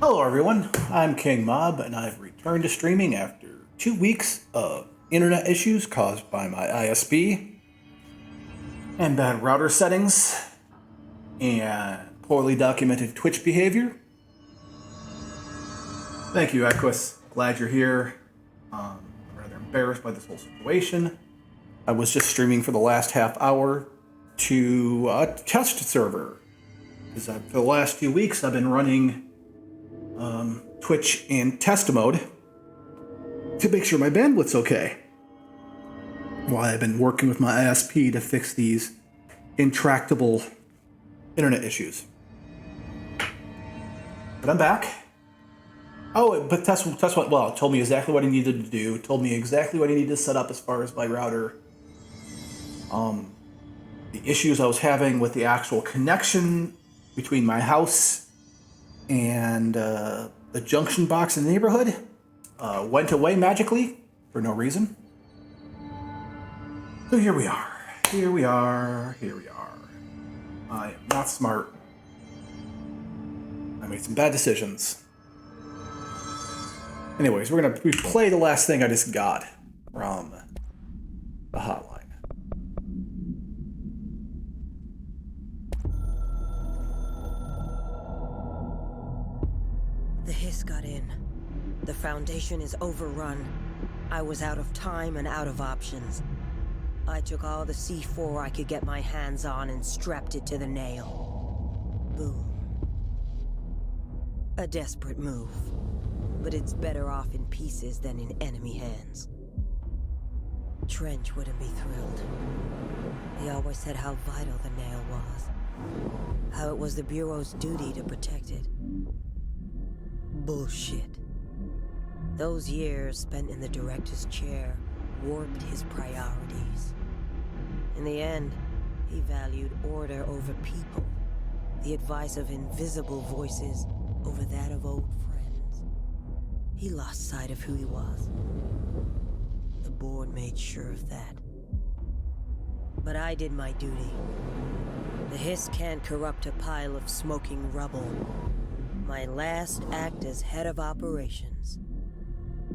Hello everyone, I'm King Mob and I've returned to streaming after 2 weeks of internet issues caused by my ISP and bad router settings and poorly documented Twitch behavior. Thank you, Equus. Glad you're here. I'm rather embarrassed by this whole situation. I was just streaming for the last half hour to a test server. Because for the last few weeks I've been running Twitch in test mode to make sure my bandwidth's okay. While I've been working with my ISP to fix these intractable internet issues. But I'm back. Oh, but test went well. It told me exactly what I needed to do. It told me exactly what I needed to set up as far as my router. The issues I was having with the actual connection between my house and the junction box in the neighborhood went away magically for no reason. So here we are. I am not smart. I made some bad decisions. Anyways, we're gonna replay the last thing I just got from the hotline. The hiss got in. The Foundation is overrun. I was out of time and out of options. I took all the C4 I could get my hands on and strapped it to the nail. Boom. A desperate move. But it's better off in pieces than in enemy hands. Trench wouldn't be thrilled. He always said how vital the nail was. How it was the Bureau's duty to protect it. Bullshit. Those years spent in the director's chair warped his priorities. In the end, he valued order over people, the advice of invisible voices over that of old friends. He lost sight of who he was. The board made sure of that. But I did my duty. The hiss can't corrupt a pile of smoking rubble. My last act as head of operations.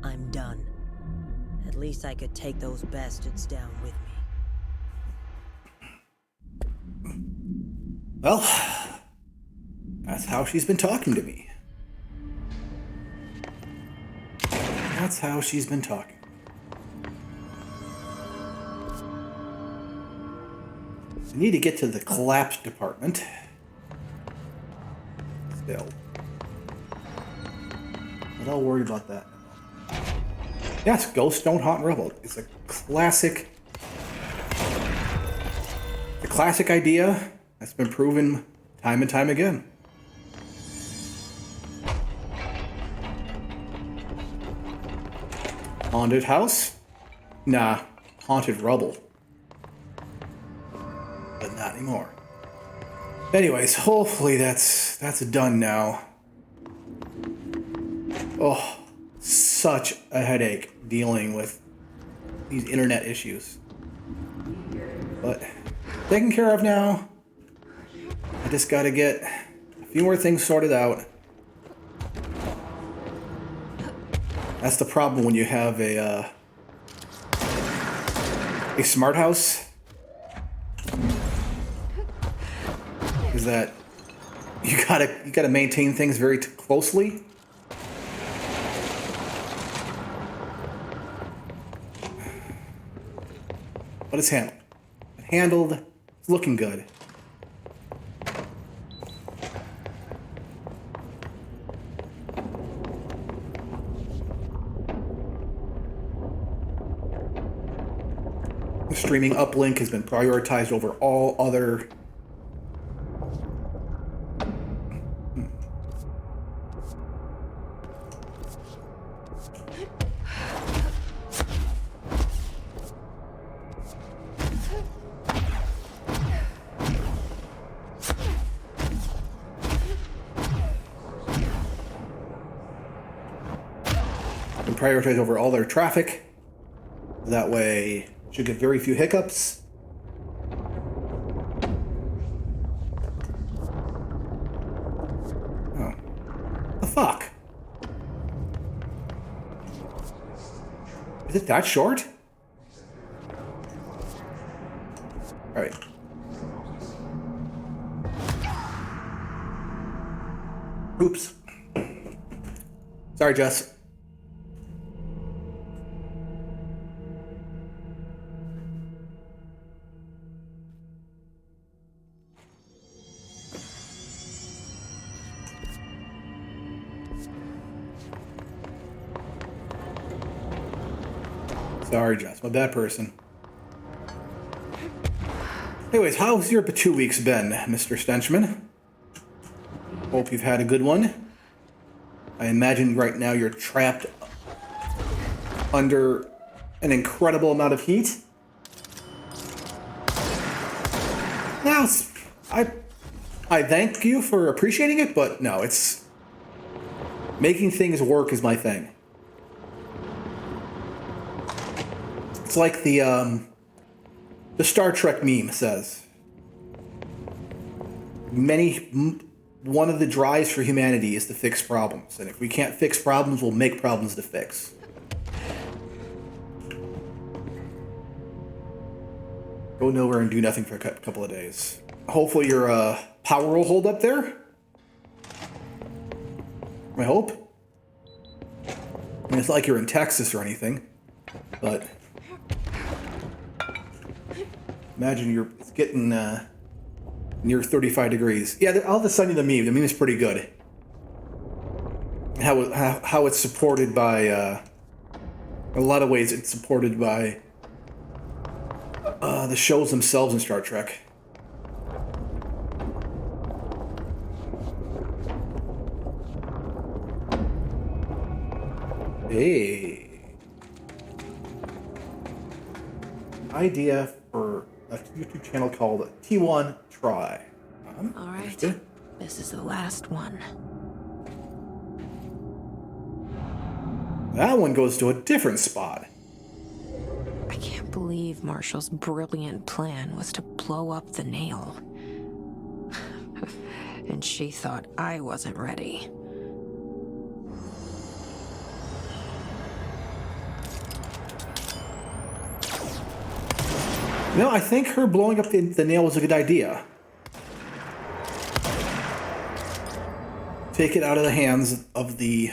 I'm done. At least I could take those bastards down with me. Well, that's how she's been talking to me. That's how she's been talking. I need to get to the collapse department. Still. But I'll worry about that in a moment. Yes, ghosts don't haunt Rebel. It's a classic idea that's been proven time and time again. Haunted house? Nah, haunted rubble. But not anymore. Anyways, hopefully that's done now. Oh, such a headache dealing with these internet issues. But taken care of now. I just gotta get a few more things sorted out. That's the problem when you have a smart house. Is that you gotta maintain things very closely. But it's handled. It's looking good. The streaming uplink has been prioritized over all other prioritize over all their traffic. That way, should get very few hiccups. Oh. The fuck? it that short? All right. Oops. Sorry, Jess. Sorry, Jess. My bad person. Anyways, how's your 2 weeks been, Mr. Stenchman? Hope you've had a good one. I imagine right now you're trapped under an incredible amount of heat. Now, I thank you for appreciating it, but no, it's... Making things work is my thing. It's like the Star Trek meme says. One of the drives for humanity is to fix problems. And if we can't fix problems, we'll make problems to fix. Go nowhere and do nothing for a couple of days. Hopefully your power will hold up there. I hope. I mean, it's not like you're in Texas or anything, but imagine it's getting near 35 degrees. Yeah, I'll have to send you the meme. The meme is pretty good. How it's supported by, in a lot of ways, it's supported by the shows themselves in Star Trek. Hey. Idea for a YouTube channel called T1 Try. All right. This is the last one. That one goes to a different spot. I can't believe Marshall's brilliant plan was to blow up the nail. And she thought I wasn't ready. No, I think her blowing up the nail was a good idea. Take it out of the hands of the...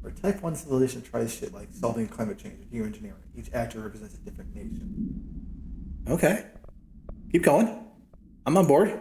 Our Type 1 civilization tries shit like solving climate change and geoengineering. Each actor represents a different nation. Okay. Keep going. I'm on board.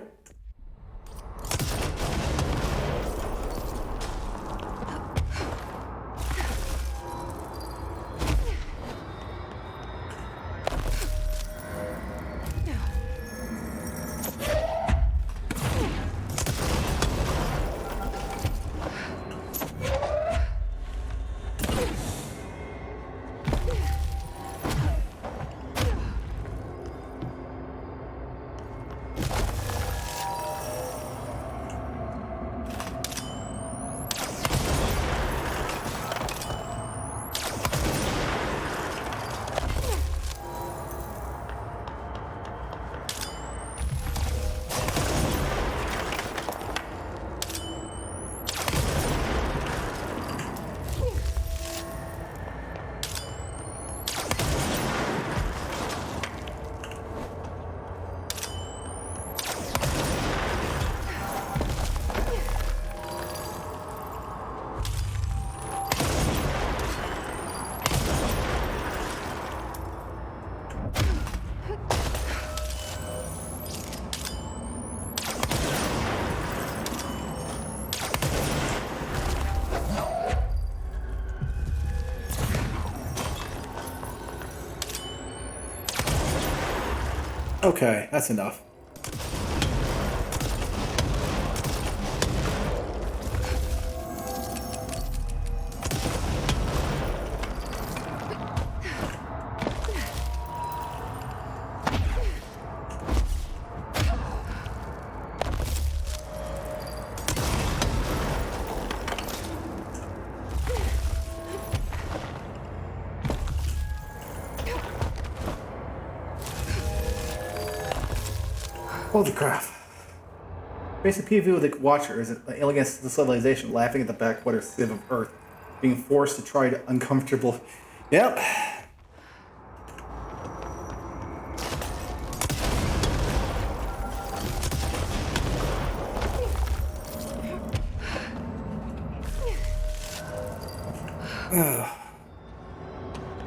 Okay, that's enough. Holy crap. Basic POV of the Watcher is an alien civilization laughing at the backwater sieve of Earth, being forced to try to uncomfortable. Yep.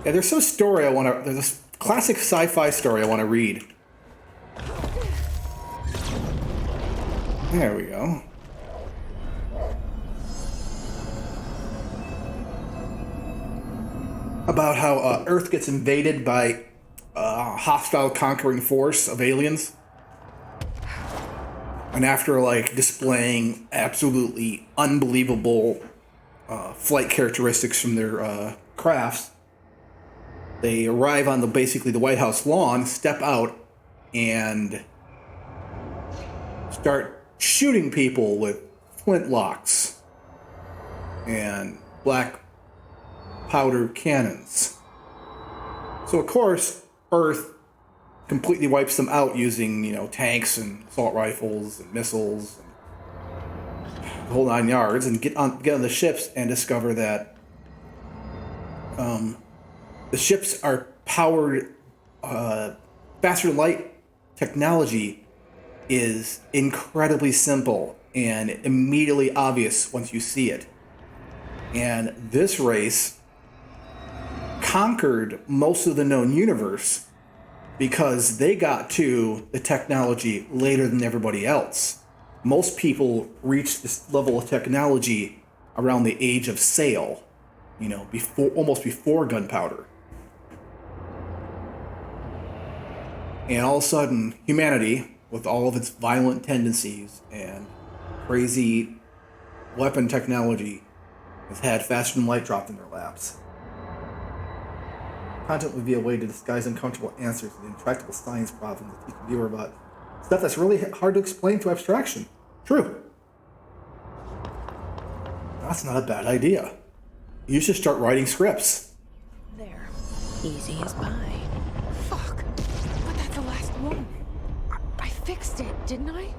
Yeah, there's some story there's this classic sci-fi story I want to read. There we go. About how Earth gets invaded by a hostile conquering force of aliens. And after, like, displaying absolutely unbelievable flight characteristics from their crafts, they arrive on basically the White House lawn, step out, and start shooting people with flintlocks and black powder cannons. So of course, Earth completely wipes them out using, tanks and assault rifles and missiles and the whole 9 yards, and get on the ships and discover that the ships are powered faster than light. Technology is incredibly simple and immediately obvious once you see it. And this race conquered most of the known universe because they got to the technology later than everybody else. Most people reach this level of technology around the age of sail, almost before gunpowder. And all of a sudden, humanity, with all of its violent tendencies and crazy weapon technology, has had faster than light dropped in their laps. Content would be a way to disguise uncomfortable answers to the intractable science problems that teach the viewer about stuff that's really hard to explain through abstraction. True. That's not a bad idea. You should start writing scripts. There. Easy as pie. Fuck. But that's the last one. I fixed it, didn't I?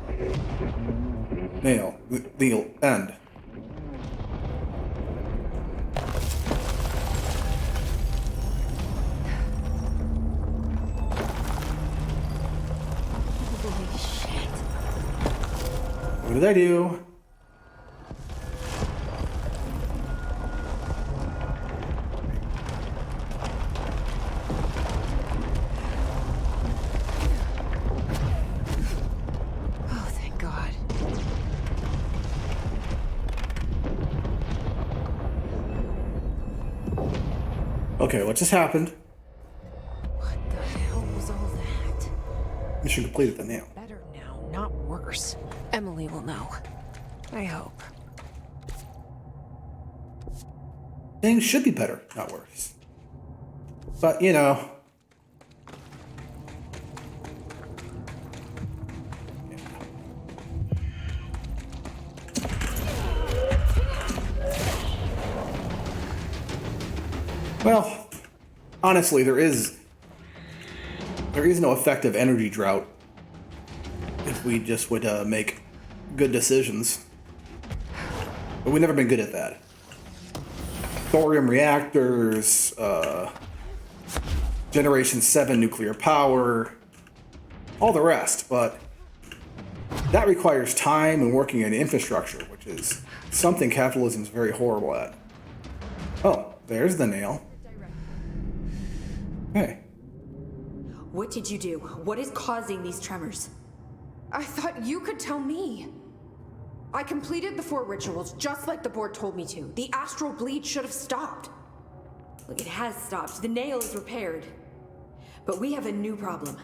Nail. The end. Holy shit. What did I do? Oh, thank God. Okay, what just happened? What the hell was all that? Mission completed the nail. Better now, not worse. Emily will know. I hope. Things should be better, not worse. But, Well, honestly, there is no effective energy drought if we just would make good decisions. But we've never been good at that. Thorium reactors, Generation 7 nuclear power, all the rest, but that requires time and working in infrastructure, which is something capitalism is very horrible at. Oh, there's the nail. Hey. What did you do? What is causing these tremors? I thought you could tell me. I completed the 4 rituals just like the board told me to. The astral bleed should have stopped. Look, it has stopped. The nail is repaired. But we have a new problem.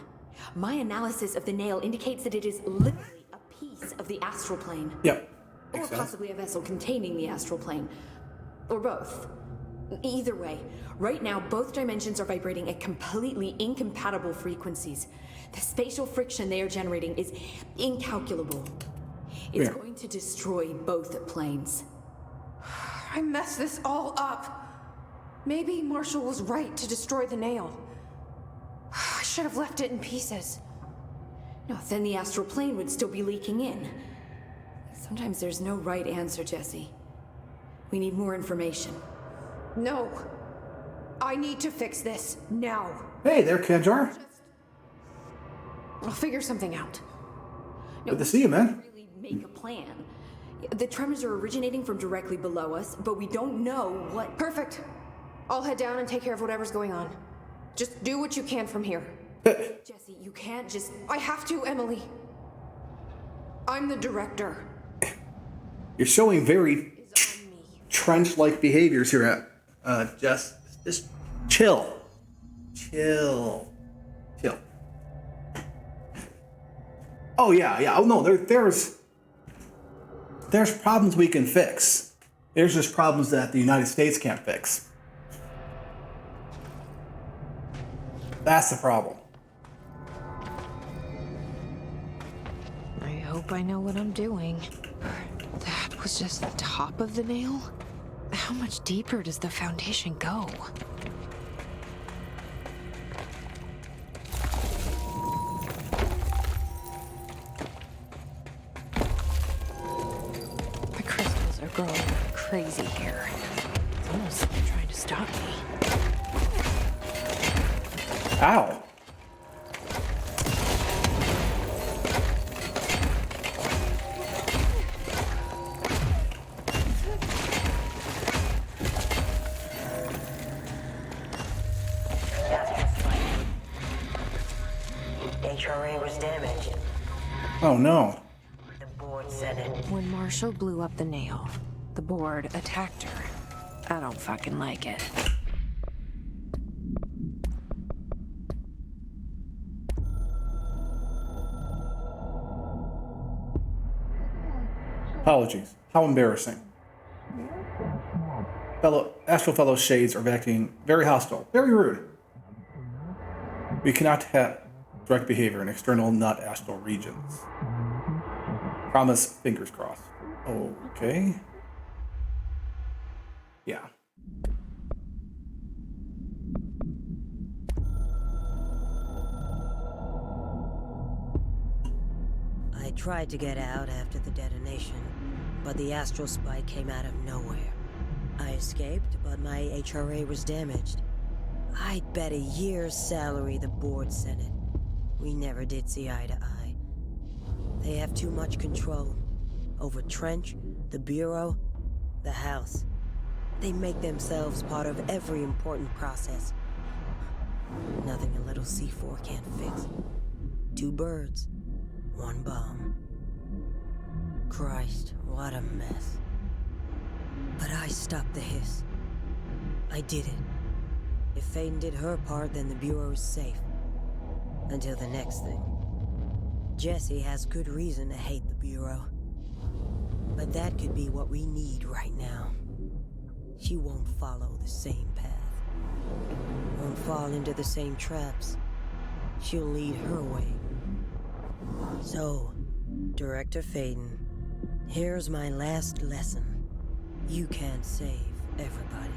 My analysis of the nail indicates that it is literally a piece of the astral plane. Yep. Or Makes sense. possibly a vessel containing the astral plane. Or both. Either way, right now both dimensions are vibrating at completely incompatible frequencies. The spatial friction they are generating is incalculable. It's going to destroy both planes. I messed this all up. Maybe Marshall was right to destroy the nail. I should have left it in pieces. No, then the astral plane would still be leaking in. Sometimes there's no right answer, Jesse. We need more information. No. I need to fix this now. Hey there, Kanjar. I'll figure something out. Good to see you, man. Really make a plan. The tremors are originating from directly below us, but we don't know what. Perfect. I'll head down and take care of whatever's going on. Just do what you can from here. Jesse, you can't just. I have to, Emily. I'm the director. You're showing very It's on me. trench-like behaviors here, Jess. Just chill. Chill. Oh yeah. Oh no, there's problems we can fix. There's just problems that the United States can't fix. That's the problem. I hope I know what I'm doing. That was just the top of the nail? How much deeper does the foundation go? The crystals are growing like crazy here. It's almost like they're trying to stop me. Ow. HRA was damaged. Oh no. The board said it. When Marshall blew up the nail, the board attacked her. I don't fucking like it. Apologies. How embarrassing. Astral Fellow Shades are acting very hostile, very rude. We cannot have direct behavior in external, not astral regions. Promise, fingers crossed. Okay. Yeah. I tried to get out after the detonation, but the astral spike came out of nowhere. I escaped, but my HRA was damaged. I'd bet a year's salary the board sent it. We never did see eye to eye. They have too much control over Trench, the Bureau, the House. They make themselves part of every important process. Nothing a little C4 can't fix. 2 birds, 1 bomb. Christ, what a mess. But I stopped the hiss. I did it. If Faden did her part, then the Bureau is safe. Until the next thing. Jesse has good reason to hate the Bureau. But that could be what we need right now. She won't follow the same path. Won't fall into the same traps. She'll lead her way. So, Director Faden, here's my last lesson. You can't save everybody.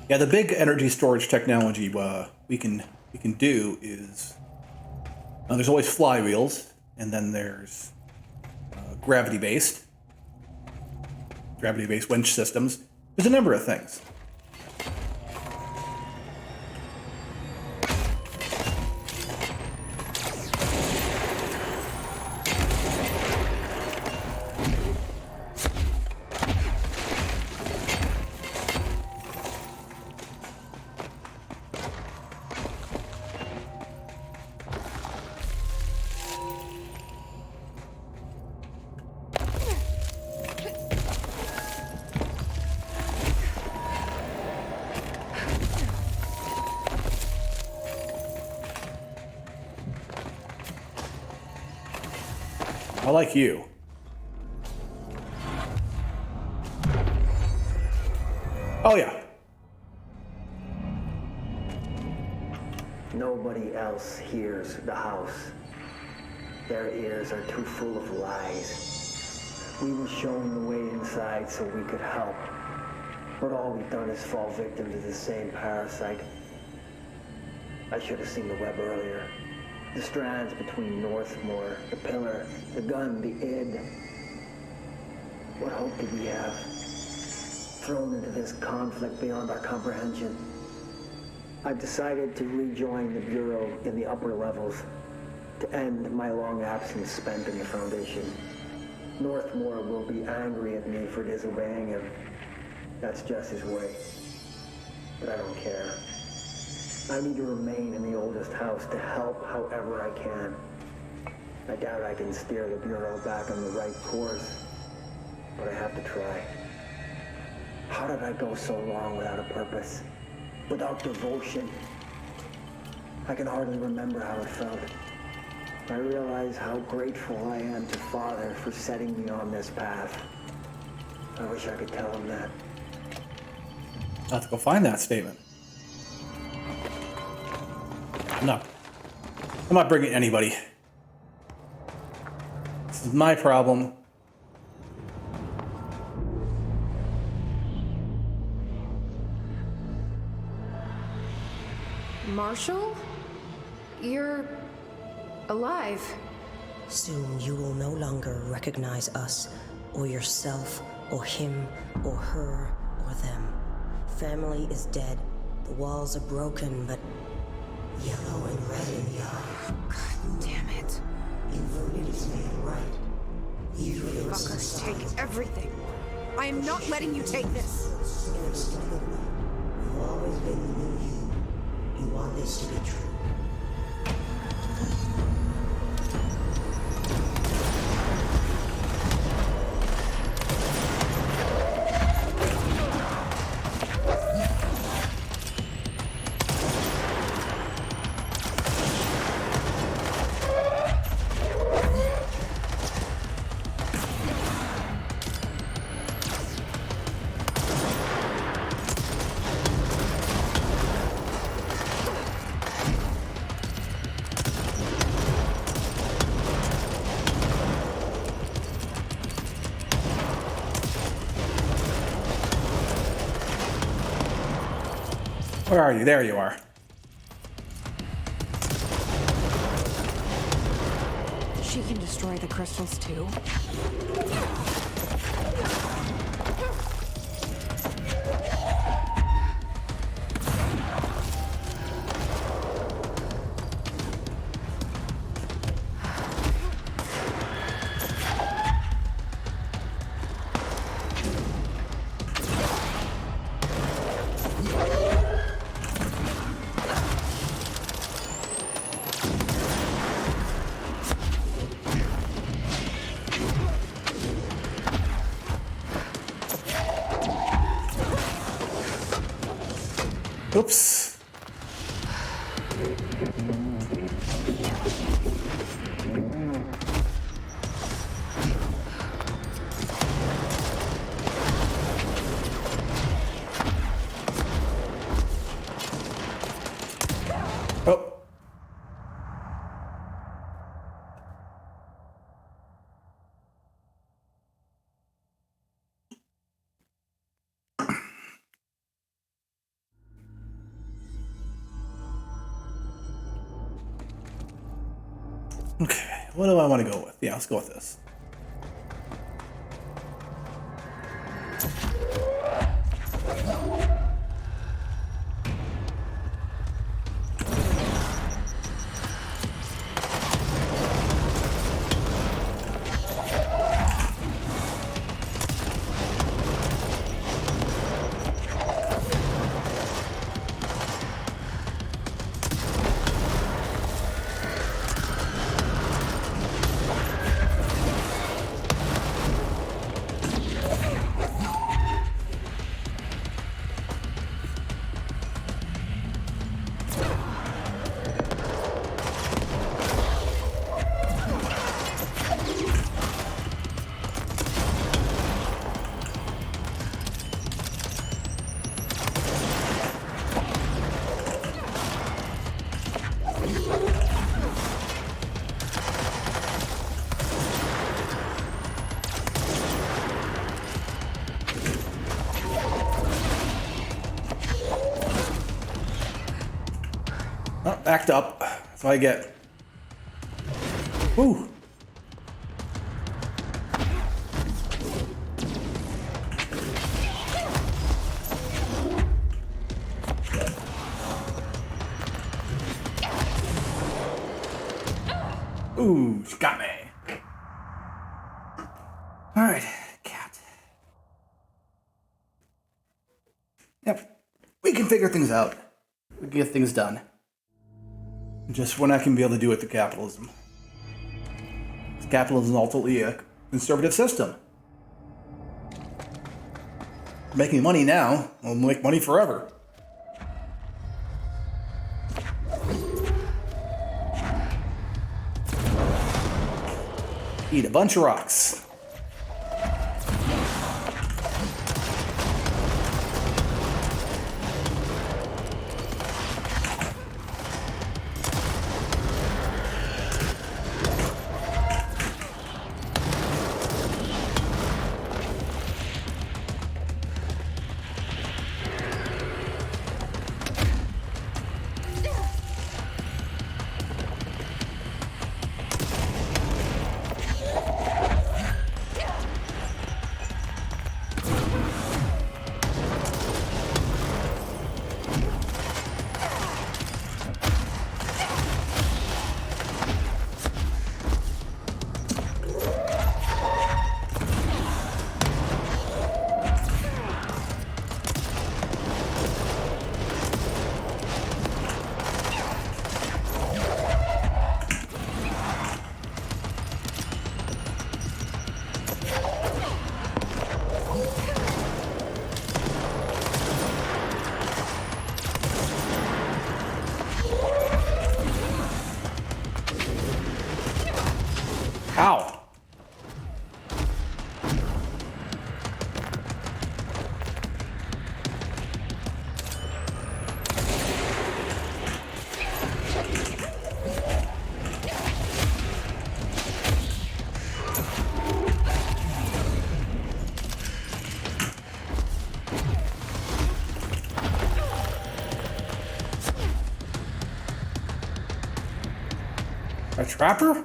Yeah, the big energy storage technology we can do is there's always flywheels, and then there's gravity-based winch systems. There's a number of things. I like you. Oh yeah. Nobody else hears the house. Their ears are too full of lies. We were shown the way inside so we could help. But all we've done is fall victim to the same parasite. I should have seen the web earlier. The strands between Northmore, the pillar, the gun, the id. What hope did we have? Thrown into this conflict beyond our comprehension. I've decided to rejoin the Bureau in the upper levels to end my long absence spent in the Foundation. Northmore will be angry at me for disobeying him. That's just his way. But I don't care. I need to remain in the oldest house to help however I can. I doubt I can steer the Bureau back on the right course, but I have to try. How did I go so long without a purpose? Without devotion? I can hardly remember how it felt. I realize how grateful I am to Father for setting me on this path. I wish I could tell him that. I'll have to go find that statement. No. I'm not bringing anybody. This is my problem. Marshall? You're alive. Soon you will no longer recognize us, or yourself, or him, or her, or them. Family is dead. The walls are broken, but yellow and red in the eye. God damn it. Inverted is made right. You fuckers take everything. I am not letting you take this. Inexplicably, you've always been the new you. You want this to be true. Where are you? There you are. She can destroy the crystals too. Oops. Oh. Okay, what do I want to go with? Yeah, let's go with this. backed up, so I get... Ooh. Ooh, she got me. Alright, cat. Yep. We can figure things out. We can get things done. Just we're not going to be able to do it through capitalism. Capitalism is ultimately a conservative system. Making money now, we'll make money forever. Eat a bunch of rocks. How? A trapper?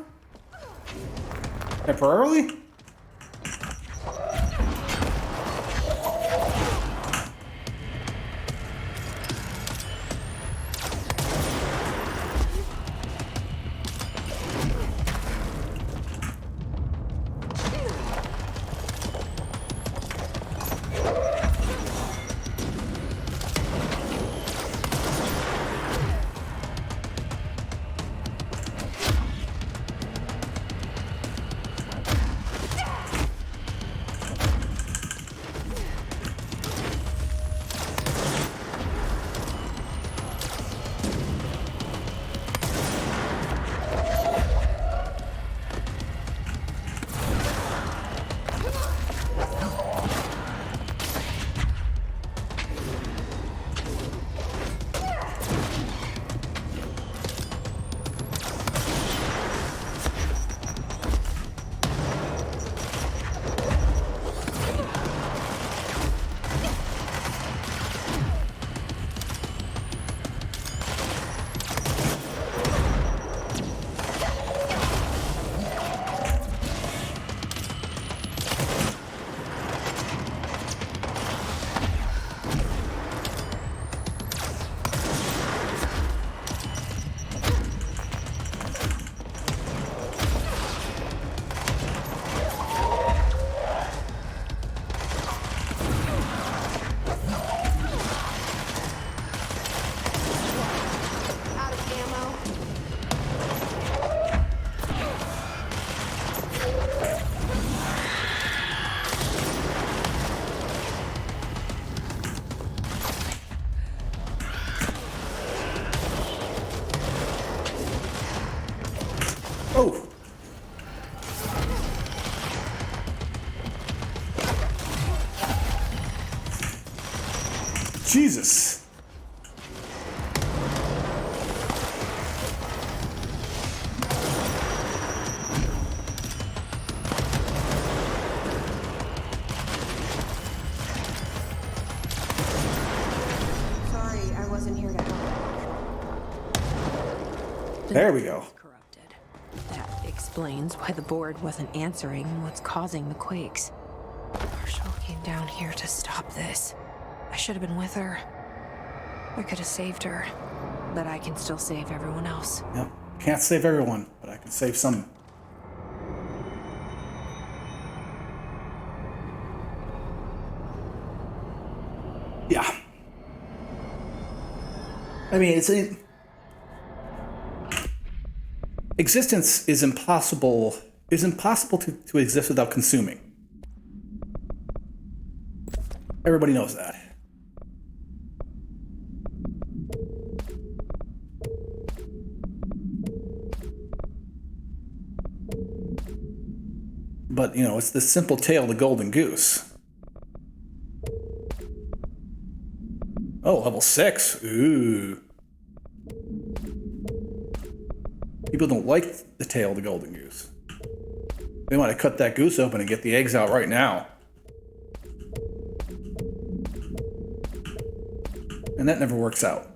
Temporarily? Oh! Jesus! Sorry, I wasn't here to help. There we go. Corrupted. That explains why the board wasn't answering what's causing the quakes. Marshall came down here to stop this. I should have been with her. I could have saved her, but I can still save everyone else. Yep. Can't save everyone, but I can save some. Yeah. I mean, existence is impossible. It's impossible to exist without consuming. Everybody knows that. But, you know, it's the simple tale of the golden goose. Oh, level 6. Ooh. People don't like the tail of the golden goose. They want to cut that goose open and get the eggs out right now. And that never works out.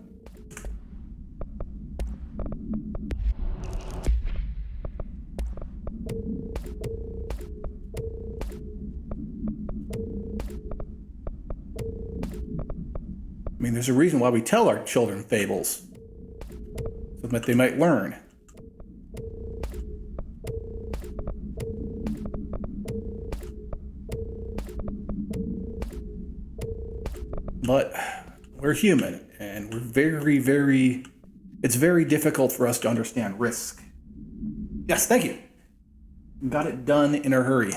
I mean, there's a reason why we tell our children fables, so that they might learn. But we're human, and we're it's very difficult for us to understand risk. Yes, thank you. Got it done in a hurry.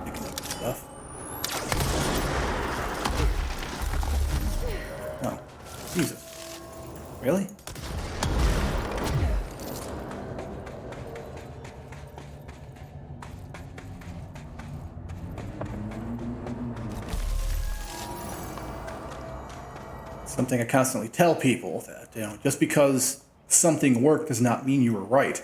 Picking up stuff. Oh, Jesus. Really? Something I constantly tell people, that, you know, just because something worked does not mean you were right.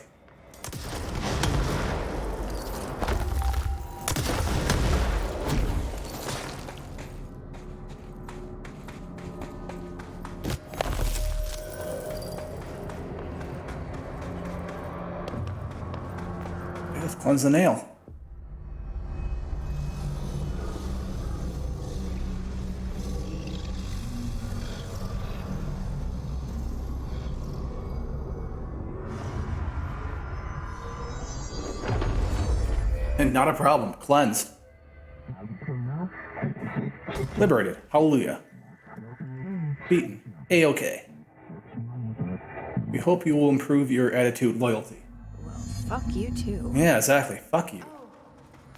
Let's cleanse the nail. And not a problem. Cleansed. Liberated. Hallelujah. Beaten. A-okay. We hope you will improve your attitude loyalty. Well, fuck you too. Yeah, exactly. Fuck you.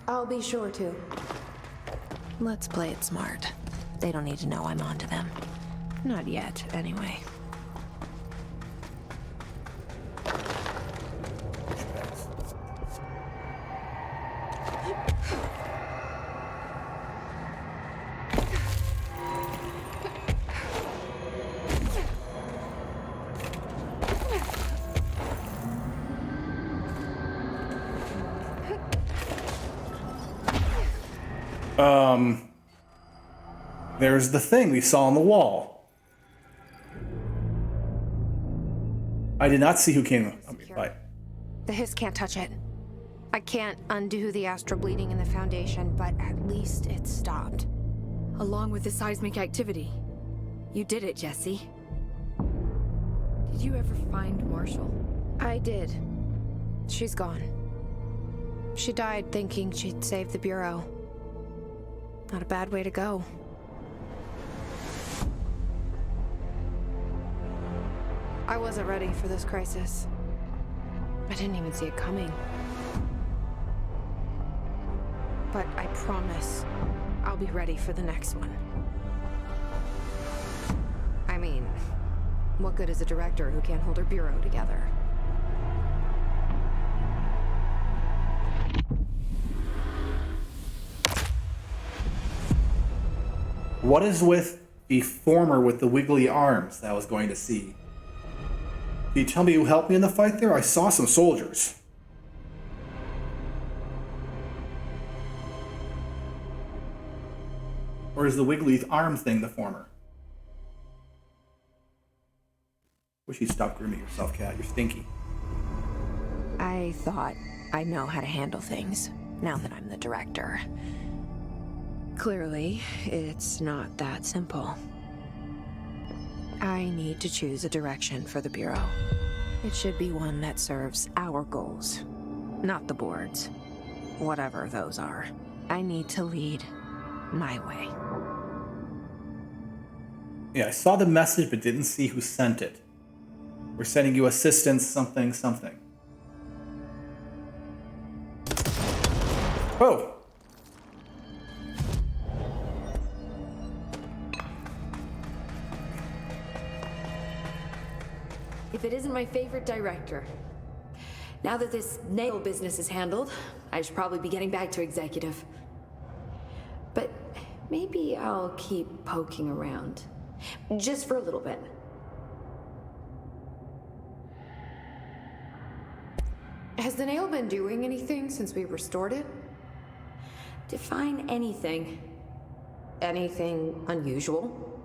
I'll be sure to. Let's play it smart. They don't need to know I'm onto them. Not yet, anyway. There's the thing we saw on the wall. I did not see who came. Right. The hiss can't touch it. I can't undo the astral bleeding in the Foundation, but at least it stopped. Along with the seismic activity. You did it, Jesse. Did you ever find Marshall? I did. She's gone. She died thinking she'd save the Bureau. Not a bad way to go. I wasn't ready for this crisis. I didn't even see it coming. But I promise I'll be ready for the next one. I mean, what good is a director who can't hold her bureau together? What is with the former with the wiggly arms that I was going to see? Can you tell me who helped me in the fight there? I saw some soldiers. Or is the wiggly arm thing the former? Wish you'd stop grooming yourself, Cat. You're stinky. I thought I know how to handle things, now that I'm the director. Clearly, it's not that simple. I need to choose a direction for the Bureau. It should be one that serves our goals, not the board's. Whatever those are. I need to lead my way. Yeah, I saw the message but didn't see who sent it. We're sending you assistance, something, something. Oh! If it isn't my favorite director. Now that this nail business is handled, I should probably be getting back to executive. But maybe I'll keep poking around. Just for a little bit. Has the nail been doing anything since we restored it? Define anything. Anything unusual?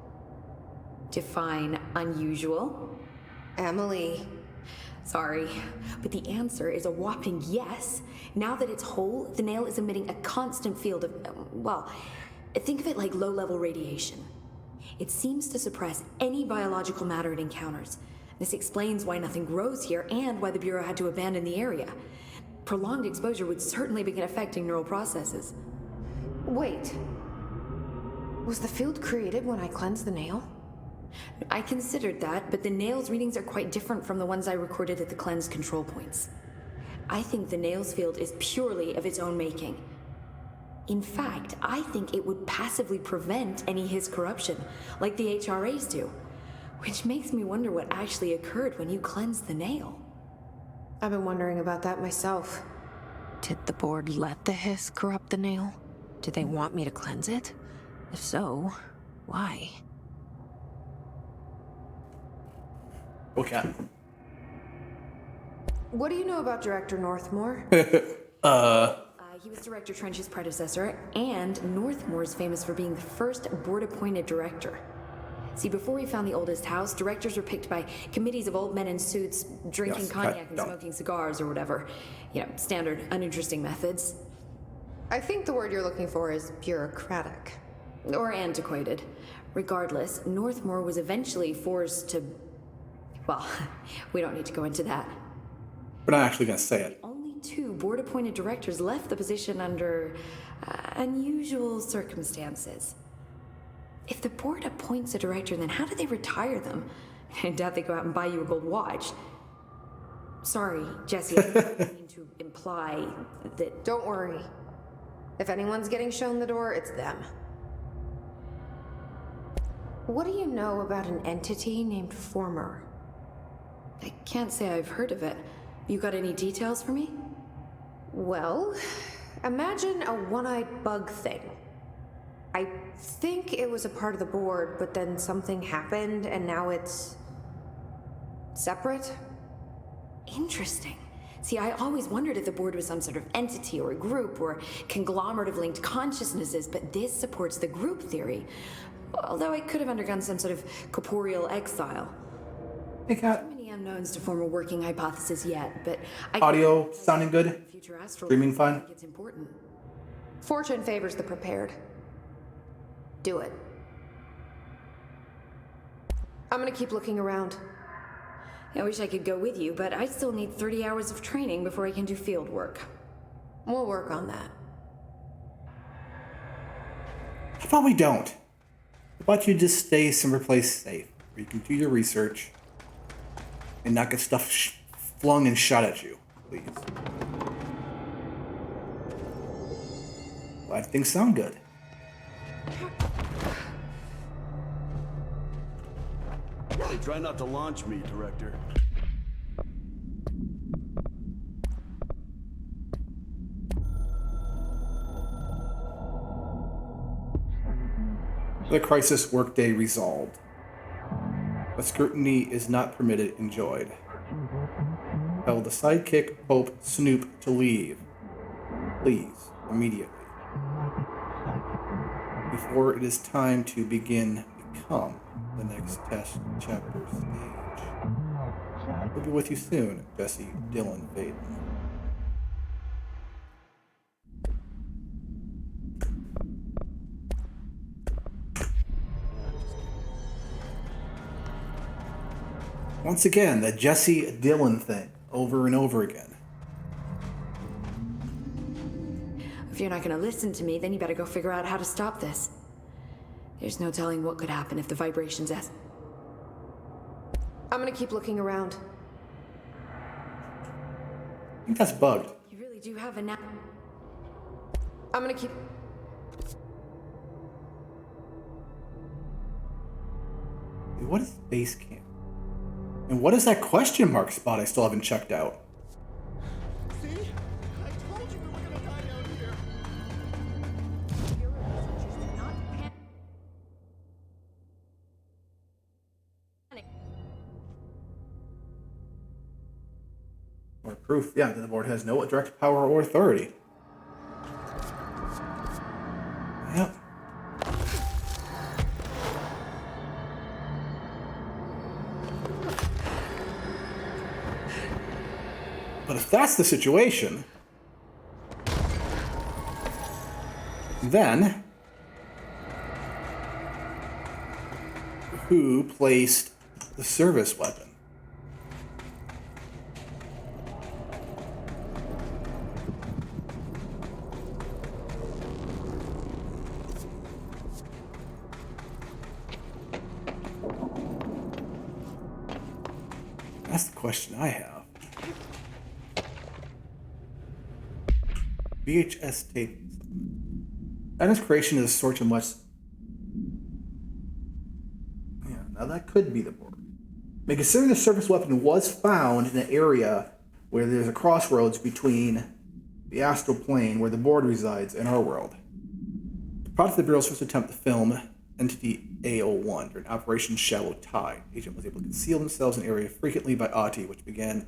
Define unusual. Emily. Sorry, but the answer is a whopping yes. Now that it's whole, the nail is emitting a constant field of, well, think of it like low-level radiation. It seems to suppress any biological matter it encounters. This explains why nothing grows here and why the Bureau had to abandon the area. Prolonged exposure would certainly begin affecting neural processes. Wait. Was the field created when I cleansed the nail? I considered that, but the nail's readings are quite different from the ones I recorded at the cleanse control points. I think the nail's field is purely of its own making. In fact, I think it would passively prevent any His corruption, like the HRAs do. Which makes me wonder what actually occurred when you cleansed the nail. I've been wondering about that myself. Did the board let the hiss corrupt the nail? Did they want me to cleanse it? If so, why? Okay. What do you know about Director Northmore? He was Director Trench's predecessor, and Northmore's famous for being the first board-appointed director. See, before we found the oldest house, directors were picked by committees of old men in suits, drinking Yes, cognac and no. smoking cigars or whatever. You know, standard, uninteresting methods. I think the word you're looking for is bureaucratic. Or antiquated. Regardless, Northmore was eventually forced to... Well, we don't need to go into that. We're not actually going to say it. Only 2 board-appointed directors left the position under unusual circumstances. If the board appoints a director, then how do they retire them? I doubt they go out and buy you a gold watch. Sorry, Jesse, I didn't mean to imply that... Don't worry. If anyone's getting shown the door, it's them. What do you know about an entity named Former? I can't say I've heard of it. You got any details for me? Well, imagine a one-eyed bug thing. I think it was a part of the board, but then something happened and now it's... separate? Interesting. See, I always wondered if the board was some sort of entity or a group or conglomerate of linked consciousnesses, but this supports the group theory. Although I could have undergone some sort of corporeal exile. Hey, Cat. Too many unknowns to form a working hypothesis yet, but I Audio sounding good? future astral Streaming fine? It's important. Fortune favors the prepared. Do it. I'm gonna keep looking around. I wish I could go with you, but I still need 30 hours of training before I can do field work. We'll work on that. How about we don't? How about you just stay someplace safe, where you can do your research and not get stuff flung and shot at you, please. Glad things sound good. Hey, try not to launch me, Director. The crisis workday resolved. But scrutiny is not permitted enjoyed. Tell the sidekick, Pope, Snoop to leave. Please, immediately. Before it is time to begin become. the next test chapter stage. We'll be with you soon, Jesse Dylan Faden. Once again, the Jesse Dylan thing, over and over again. If you're not gonna listen to me, then you better go figure out how to stop this. There's no telling what could happen if the vibrations I'm gonna keep looking around. I think that's bugged. You really do have a knack. I'm gonna keep... What is base camp? And what is that question mark spot I still haven't checked out? See? I told you we were gonna die out here. Or proof, yeah, that the board has no direct power or authority. Yep. But if that's the situation, then who placed the service weapon? That's the question I have. VHS tape. Adam's creation is a source of much. Yeah, now that could be the board. But considering the service weapon was found in an area where there's a crossroads between the astral plane where the board resides and our world. The product of the Bureau's first attempt to film Entity A01 during Operation Shallow Tide. The agent was able to conceal themselves in an area frequently by Ati, which began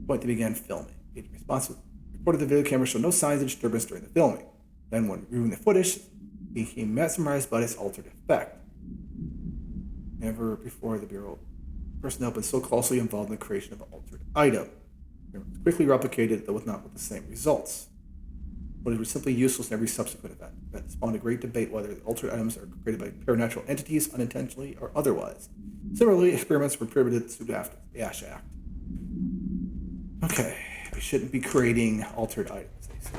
filming. The agent responsible reported the video camera showed no signs of disturbance during the filming. Then, when reviewing the footage, he became mesmerized by this altered effect. Never before the Bureau personnel been so closely involved in the creation of an altered item. It was quickly replicated, though not with the same results. But it was simply useless in every subsequent event. That spawned a great debate whether the altered items are created by paranatural entities unintentionally or otherwise. Similarly, experiments were prohibited soon after the Ash Act. Okay. We shouldn't be creating altered items, they say.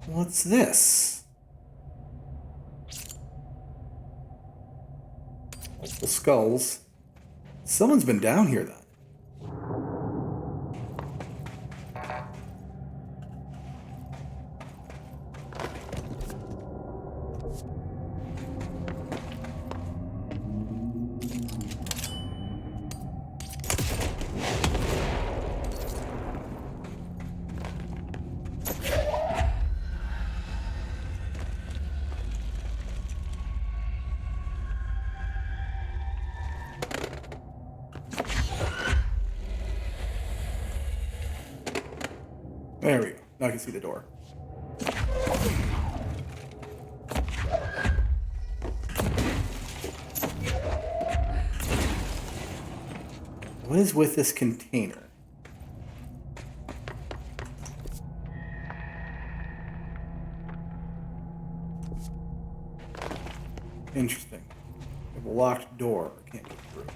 What's this? Multiple skulls. Someone's been down here then. There we go. Now I can see the door. What is with this container? Interesting. We have a locked door. I can't get through.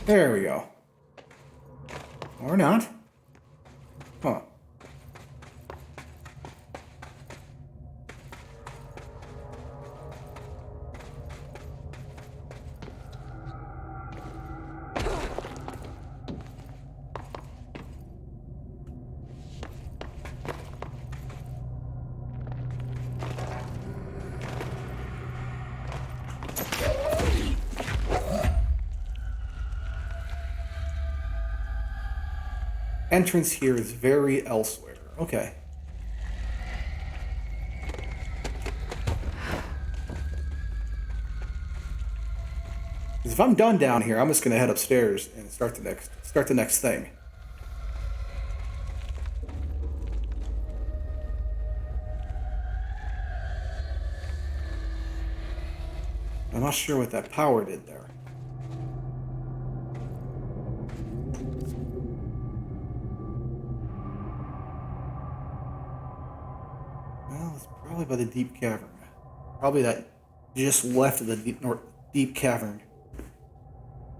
There we go. Or not. Huh. Entrance here is very elsewhere. Okay. Because if I'm done down here, I'm just gonna head upstairs and start the next thing. I'm not sure what that power did there. Well, it's probably by the deep cavern. Probably that just left of the deep cavern.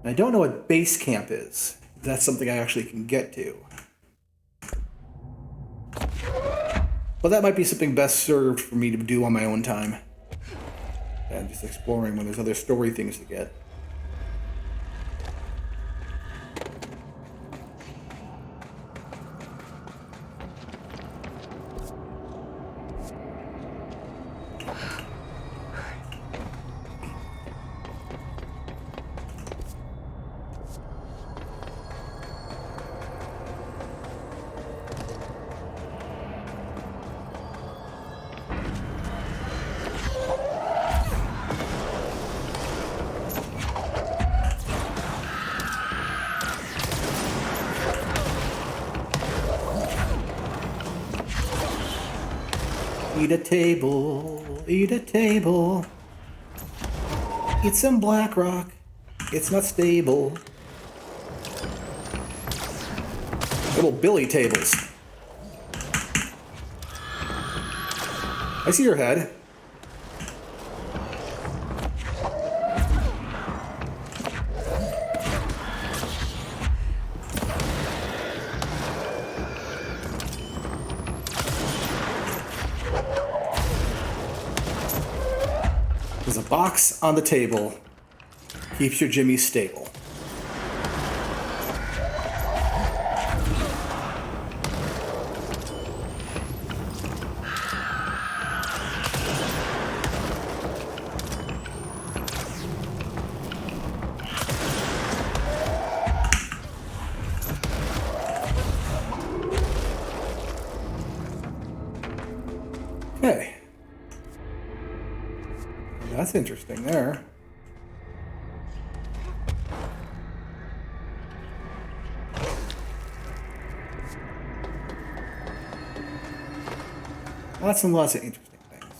And I don't know what base camp is. That's something I actually can get to. But that might be something best served for me to do on my own time. And just exploring when there's other story things to get. Eat a table, eat a table. Eat some black rock, it's not stable. Little Billy tables. I see your head. There's a box on the table. Keeps your Jimmy stable. Okay. That's interesting there. Lots and lots of interesting things.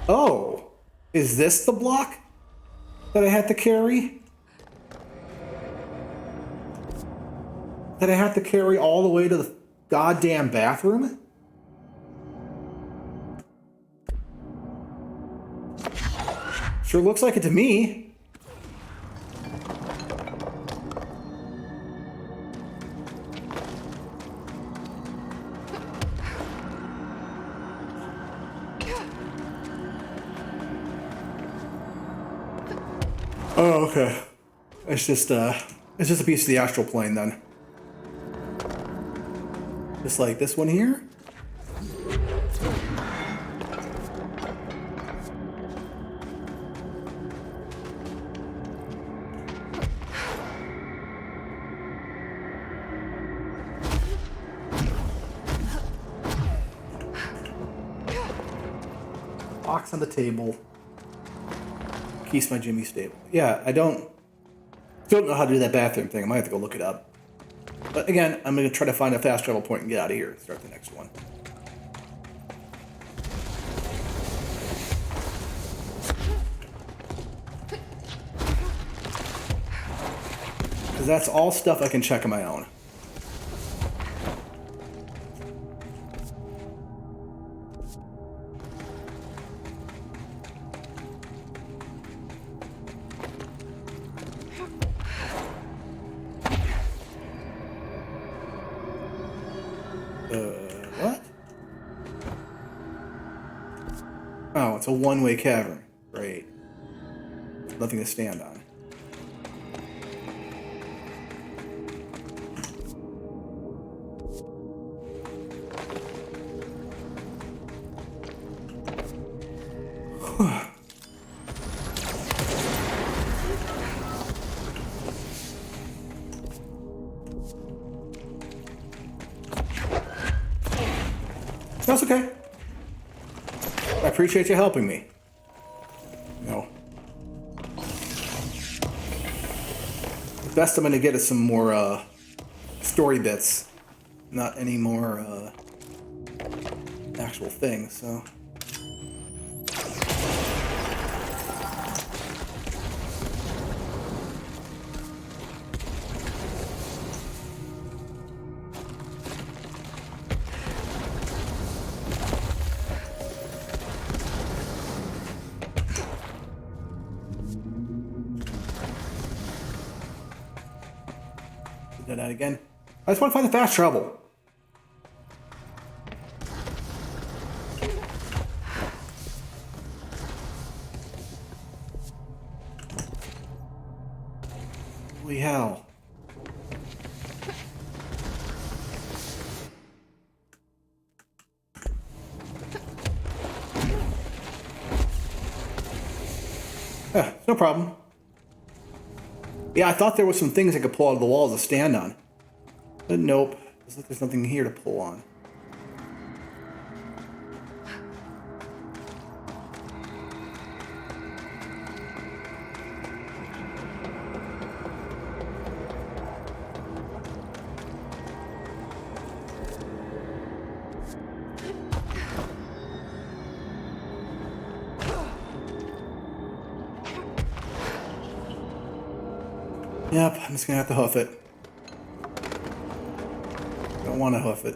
Oh, is this the block that I had to carry? That I have to carry all the way to the goddamn bathroom? Sure looks like it to me. Oh, okay. It's just a piece of the astral plane then. Just like this one here. Box on the table. Keeps my Jimmy stable. Yeah, I don't know how to do that bathroom thing. I might have to go look it up. But again, I'm going to try to find a fast travel point and get out of here and start the next one. Because that's all stuff I can check on my own. What? Oh, it's a one-way cavern. Great. Nothing to stand on. That's okay. I appreciate you helping me. No. The best I'm going to get is some more story bits, not any more actual things. So. Do that again. I just want to find the fast travel. Holy hell. No problem. Yeah, I thought there was some things I could pull out of the walls to stand on. But nope. Looks like there's nothing here to pull on. Yep, I'm just gonna have to hoof it. Don't want to hoof it.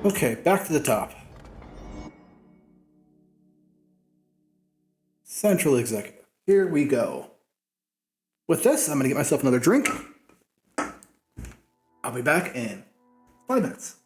Okay, back to the top. Central Executive. Here we go. With this, I'm going to get myself another drink. I'll be back in 5 minutes.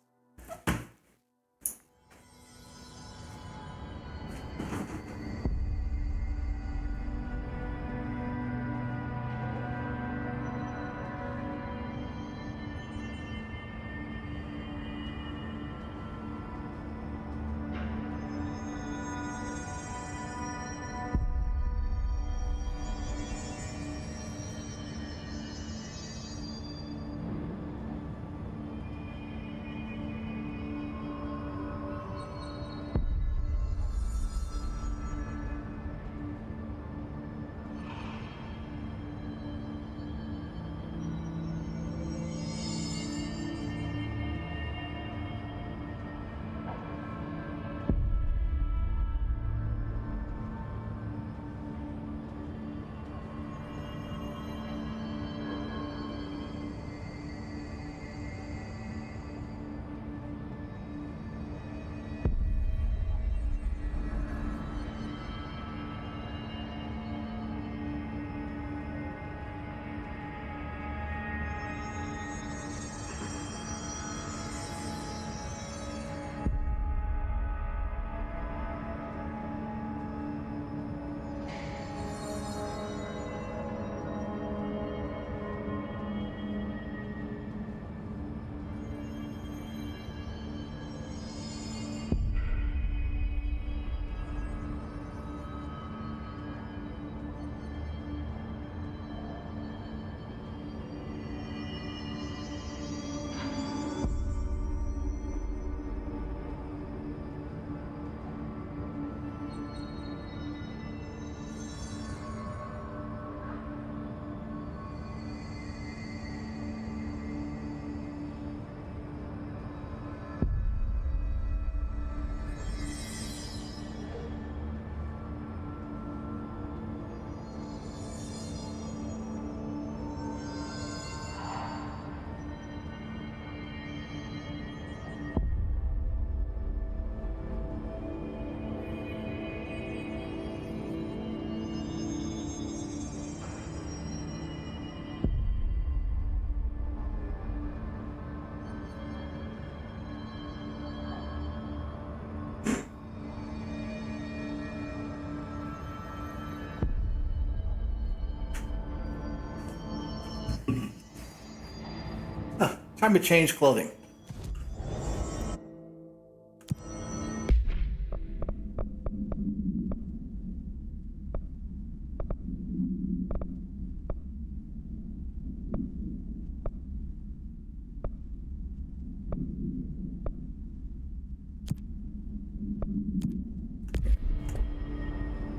Time to change clothing.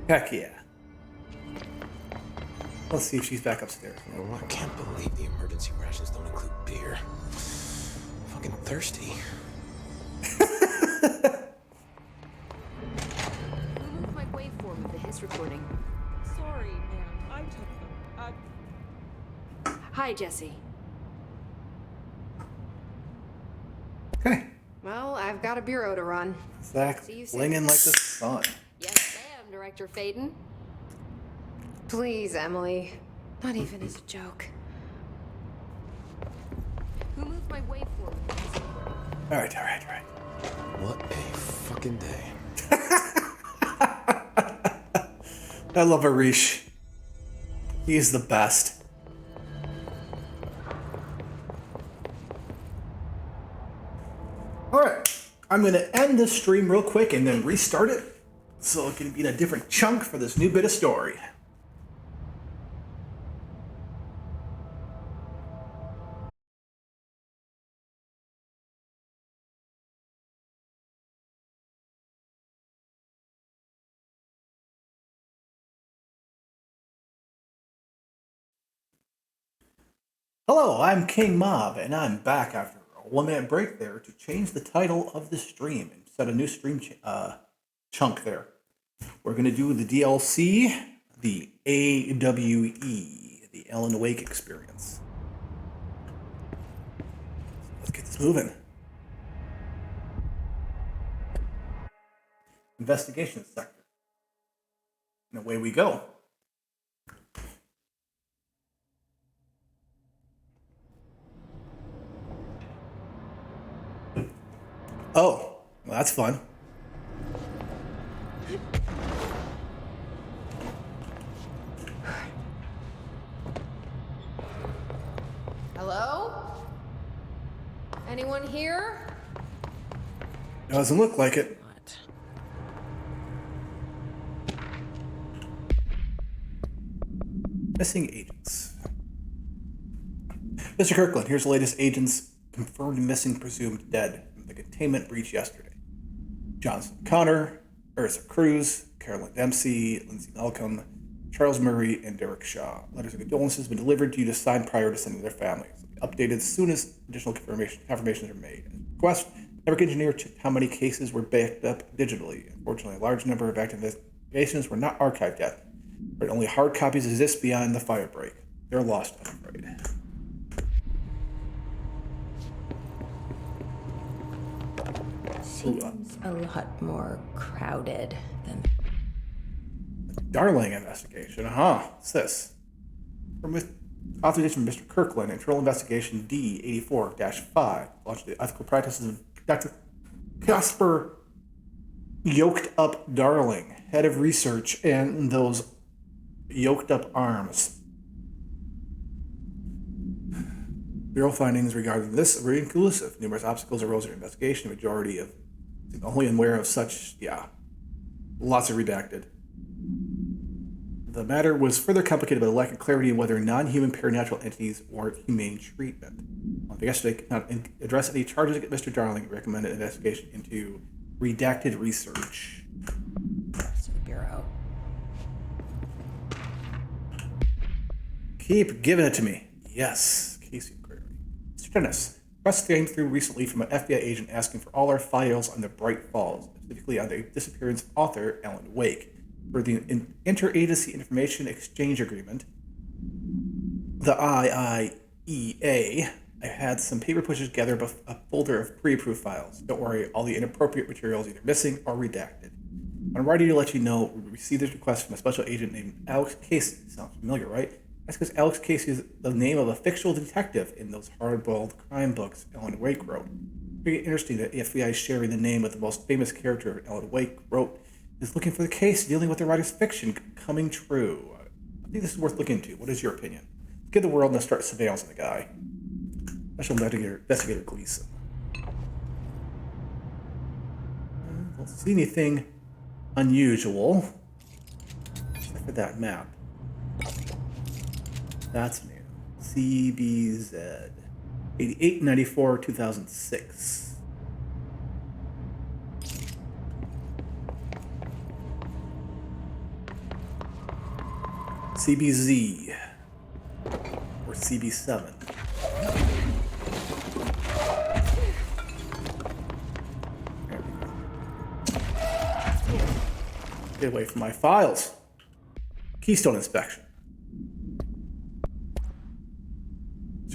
Heck yeah. Let's see if she's back upstairs. Oh, I can't believe the emergency rations don't include beer. Fucking thirsty. Remove my waveform of the hiss recording. Sorry, ma'am. I took them. Hi, Jesse. Okay. Well, I've got a bureau to run. Zach, See you soon. blinging like the sun. Yes, ma'am, Director Faden. Please, Emily. Not even as a joke. Who moved my waveform of the hiss recording? All right. What a fucking day. I love Arish. He's the best. Alright, I'm going to end this stream real quick and then restart it so it can be in a different chunk for this new bit of story. Hello, I'm King Mob, and I'm back after a 1-minute break there to change the title of the stream and set a new stream chunk there. We're going to do the DLC, the AWE, the Alan Wake experience. Let's get this moving. Investigation sector. And away we go. Oh, well, that's fun. Hello? Anyone here? Doesn't look like it. What? Missing agents. Mr. Kirkland, here's the latest agents confirmed missing, presumed dead from the containment breach yesterday. Johnson Connor, Ursa Cruz, Carolyn Dempsey, Lindsay Malcolm, Charles Murray, and Derek Shaw. Letters of condolences have been delivered to you to sign prior to sending to their families. They'll be updated as soon as additional confirmations are made. Request, network engineer checked how many cases were backed up digitally. Unfortunately, a large number of active investigations were not archived yet, but only hard copies exist beyond the firebreak. They're lost, I'm afraid. Seems a lot more crowded than. Darling investigation, What's this? With authorization from Mr. Kirkland, internal investigation D84-5, launched the ethical practices of Dr. Casper Yoked Up Darling, head of research, and those yoked up arms. Bureau findings regarding this were inconclusive. Numerous obstacles arose in your investigation. The majority of only aware of such, lots of redacted. The matter was further complicated by the lack of clarity on whether non-human paranatural entities warrant humane treatment. Yesterday could not address any charges against Mr. Darling, recommended investigation into redacted research. To the Bureau. Keep giving it to me. Yes, Casey Gregory. Mr. Dennis, press came through recently from an FBI agent asking for all our files on the Bright Falls, specifically on the disappearance of author Alan Wake. For the Interagency Information Exchange Agreement, the IIEA, I had some paper pushes together a folder of pre-approved files. Don't worry, all the inappropriate materials either missing or redacted. I'm ready to let you know we received this request from a special agent named Alex Casey. Sounds familiar, right? That's because Alex Casey is the name of a fictional detective in those hard-boiled crime books Alan Wake wrote. Pretty interesting that the FBI is sharing the name of the most famous character Alan Wake wrote is looking for the case dealing with the writer's fiction coming true. I think this is worth looking into. What is your opinion? Let's give the world and start surveillance on the guy. Special investigator Gleason. Don't see anything unusual except for that map. That's new. CBZ 8894 2006. CBZ. Or CB7. There we go. Get away from my files. Keystone inspection.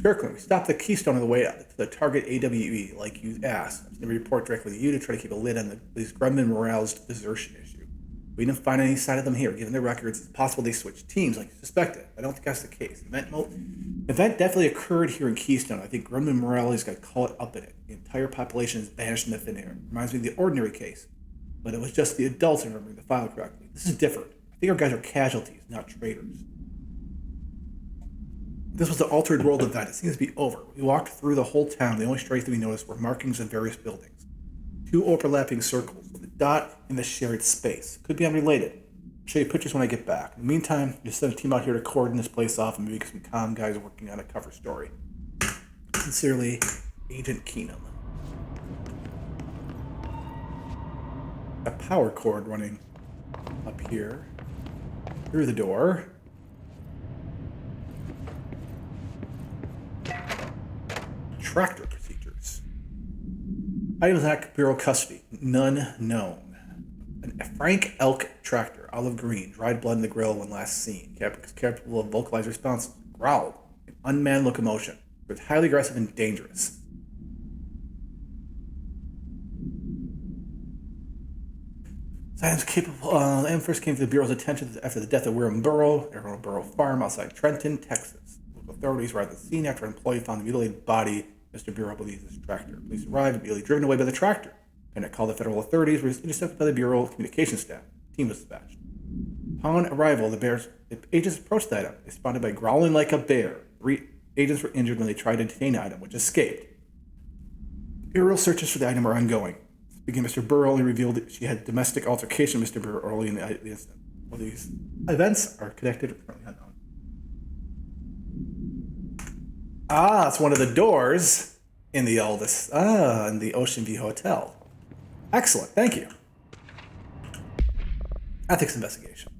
Kirkland, we stopped the keystone on the way to the target AWE, like you asked. I'm going to report directly to you to try to keep a lid on this Grumman Morale's desertion issue. We didn't find any sign of them here. Given their records, it's possible they switched teams like you suspected. I don't think that's the case. The event definitely occurred here in Keystone. I think Grumman Morales got caught up in it. The entire population has vanished in the thin air. Reminds me of the ordinary case. But it was just the adults remembering the file correctly. This is different. I think our guys are casualties, not traitors. This was the Altered World event. It seems to be over. We walked through the whole town. The only strange thing we noticed were markings on various buildings. 2 overlapping circles with a dot in the shared space. Could be unrelated. I'll show you pictures when I get back. In the meantime, just send a team out here to cordon this place off and maybe get some comm guys working on a cover story. Sincerely, Agent Keenum. A power cord running up here through the door. Tractor procedures. Items not Bureau custody. None known. A Frank Elk tractor, olive green, dried blood in the grill when last seen. Capable of vocalized response. Growled. An unmanned locomotion. It was highly aggressive and dangerous. Items capable. And first came to the Bureau's attention after the death of Warren Burrow, Warren Burrow Farm outside Trenton, Texas. Local authorities arrived at the scene after an employee found the mutilated body. Mr. Bureau believes his tractor. Police arrived, immediately driven away by the tractor. And it called the federal authorities, was intercepted by the Bureau communications staff. The team was dispatched. Upon arrival, the agents approached the item. They responded by growling like a bear. 3 agents were injured when they tried to detain the item, which escaped. Bureau searches for the item are ongoing. Speaking, Mr. Burr only revealed that she had domestic altercation with Mr. Burr early in the incident. Well, these events are connected or currently unknown. Ah, it's one of the doors in the oldest, in the Ocean View Hotel. Excellent, thank you. Ethics investigation.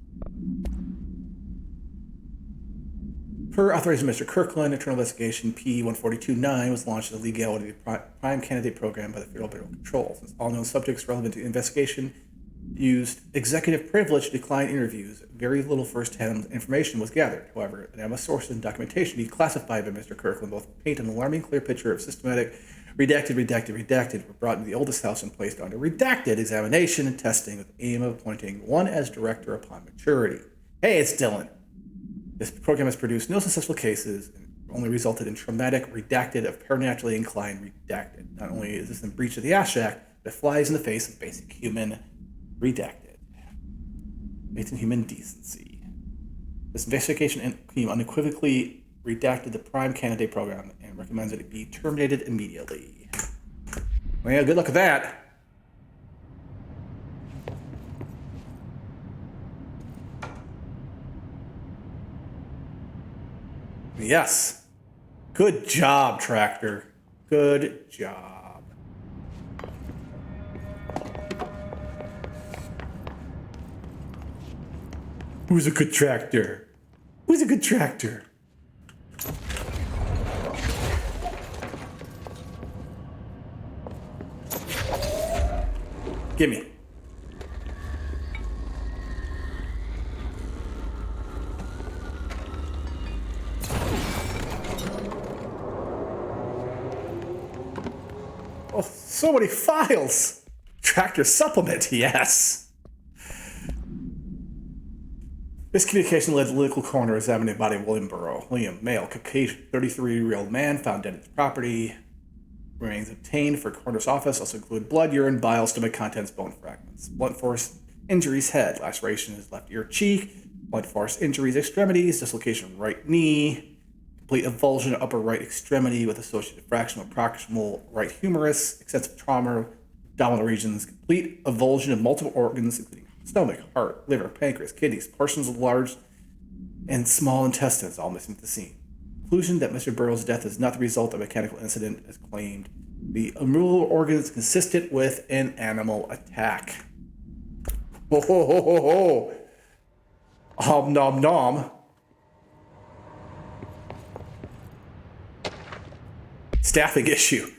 Per authorization of Mr. Kirkland, internal investigation P-1429 was launched as a legality of the prime candidate program by the Federal Bureau of Control. Since all known subjects relevant to the investigation used executive privilege to decline interviews, very little first-hand information was gathered. However, anonymous sources and documentation declassified by Mr. Kirkland both paint an alarming clear picture of systematic redacted were brought into the oldest house and placed under redacted examination and testing with the aim of appointing one as director upon maturity. Hey, it's Dylan. This program has produced no successful cases and only resulted in traumatic redacted of preternaturally inclined redacted. Not only is this in breach of the Ash Act, but it flies in the face of basic human redacted. Basic human decency. This investigation team unequivocally redacted the prime candidate program and recommends that it be terminated immediately. Well, good luck with that. Yes. Good job, Tractor. Good job. Who's a good tractor? Who's a good tractor? Gimme. Oh, so many files. Tractor supplement, yes. This communication led to the local coroner examining the body of William Burrow. William, male, Caucasian, 33-year-old man, found dead at his property. Remains obtained for coroner's office also include blood, urine, bile, stomach contents, bone fragments. Blunt force injuries, head, laceration in his left ear cheek, blunt force injuries, extremities, dislocation of right knee, complete avulsion of upper right extremity with associated fraction of proximal right humerus, extensive trauma, abdominal regions, complete avulsion of multiple organs, including stomach, heart, liver, pancreas, kidneys, portions of large and small intestines, all missing at the scene. Conclusion that Mr. Burrow's death is not the result of a mechanical incident as claimed. The removal of organs consistent with an animal attack. Ho ho ho ho ho! Nom nom nom! Staffing issue.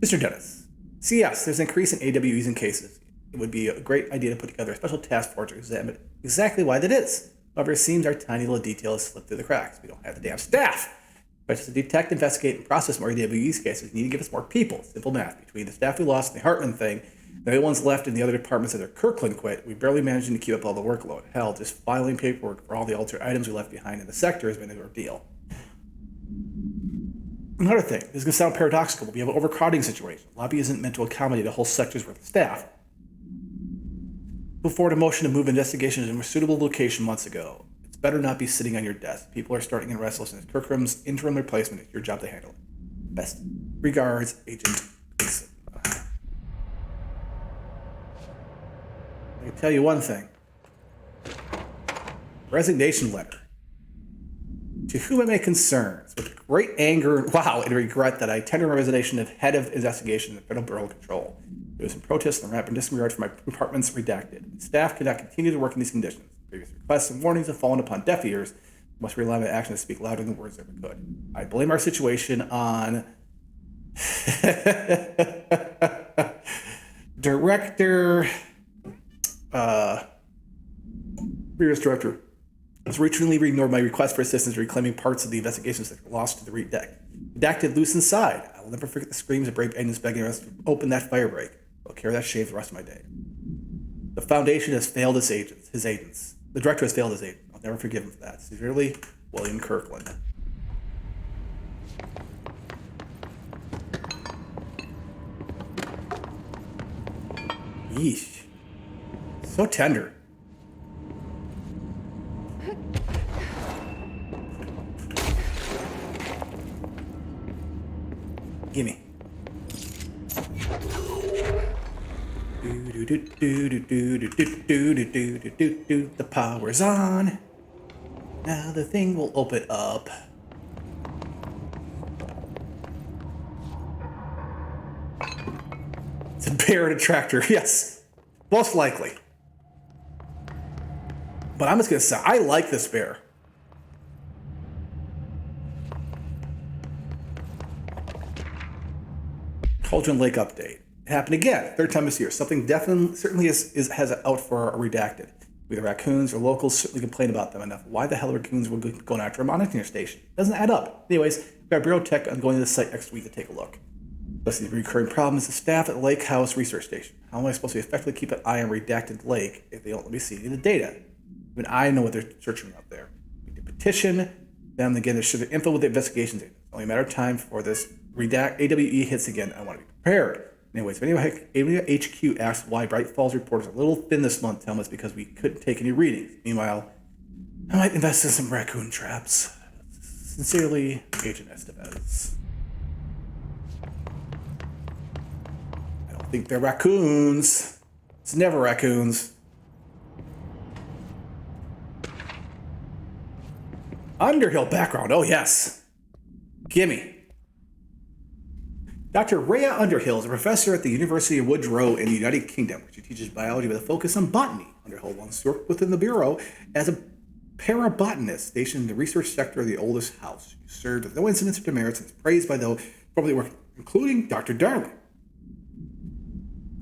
Mr. Dennis. See, yes, there's an increase in AWEs in cases. It would be a great idea to put together a special task force to examine exactly why that is. However, it seems our tiny little detail has slipped through the cracks. We don't have the damn staff. But to detect, investigate, and process more AWEs cases, we need to give us more people. Simple math. Between the staff we lost and the Hartman thing, the only ones left in the other departments after Kirkland quit, we barely managing to keep up all the workload. Hell, just filing paperwork for all the altered items we left behind in the sector has been an ordeal. Another thing, this is going to sound paradoxical, but we have an overcrowding situation. The lobby isn't meant to accommodate a whole sector's worth of staff. Put forward a motion to move investigations to a more suitable location months ago. It's better not be sitting on your desk. People are starting in restlessness. Kirkram's interim replacement is your job to handle it. Best regards, Agent Gleason. I can tell you one thing. Resignation letter. To whom it may concern, with great anger and regret that I tender my resignation as head of investigation in the Federal Bureau of Control. It was in protest and rapid disregard for my department's redacted. Staff cannot continue to work in these conditions. Previous requests and warnings have fallen upon deaf ears. We must rely on my actions to speak louder than words ever could. I blame our situation on previous director has routinely ignored my request for assistance, reclaiming parts of the investigations that were lost to the redacted loose inside. I will never forget the screams of brave agents begging us to open that fire break. I'll carry that shame the rest of my day. The Foundation has failed his agents. The director has failed his agents. I'll never forgive him for that. Sincerely, William Kirkland. Yeesh. So tender. Gimme. The power's on. Now the thing will open up. It's a bear and a tractor. Yes, most likely. But I'm just gonna say I like this bear. Cauldron Lake update. It happened again, third time this year. Something certainly has it out for a redacted. Either raccoons or locals certainly complain about them enough. Why the hell are raccoons going after a monitoring station? Doesn't add up. Anyways, we've got Bureau Tech on going to the site next week to take a look. Plus, the recurring problem is the staff at Lake House Research Station. How am I supposed to effectively keep an eye on redacted lake if they don't let me see any of the data? Even I know what they're searching out there. We need to petition them again to share the info with the investigations. It's only a matter of time before this AWE hits again. I want to be prepared. Anyways, if anyone HQ asks why Bright Falls report is a little thin this month, tell them it's because we couldn't take any readings. Meanwhile, I might invest in some raccoon traps. Sincerely, Agent Estevez. I don't think they're raccoons. It's never raccoons. Underhill background, oh yes. Gimme. Dr. Rhea Underhill is a professor at the University of Woodrow in the United Kingdom, where she teaches biology with a focus on botany. Underhill once worked within the Bureau as a parabotanist stationed in the research sector of the oldest house. She served with no incidents or demerits and is praised by those probably work, including Dr. Darling.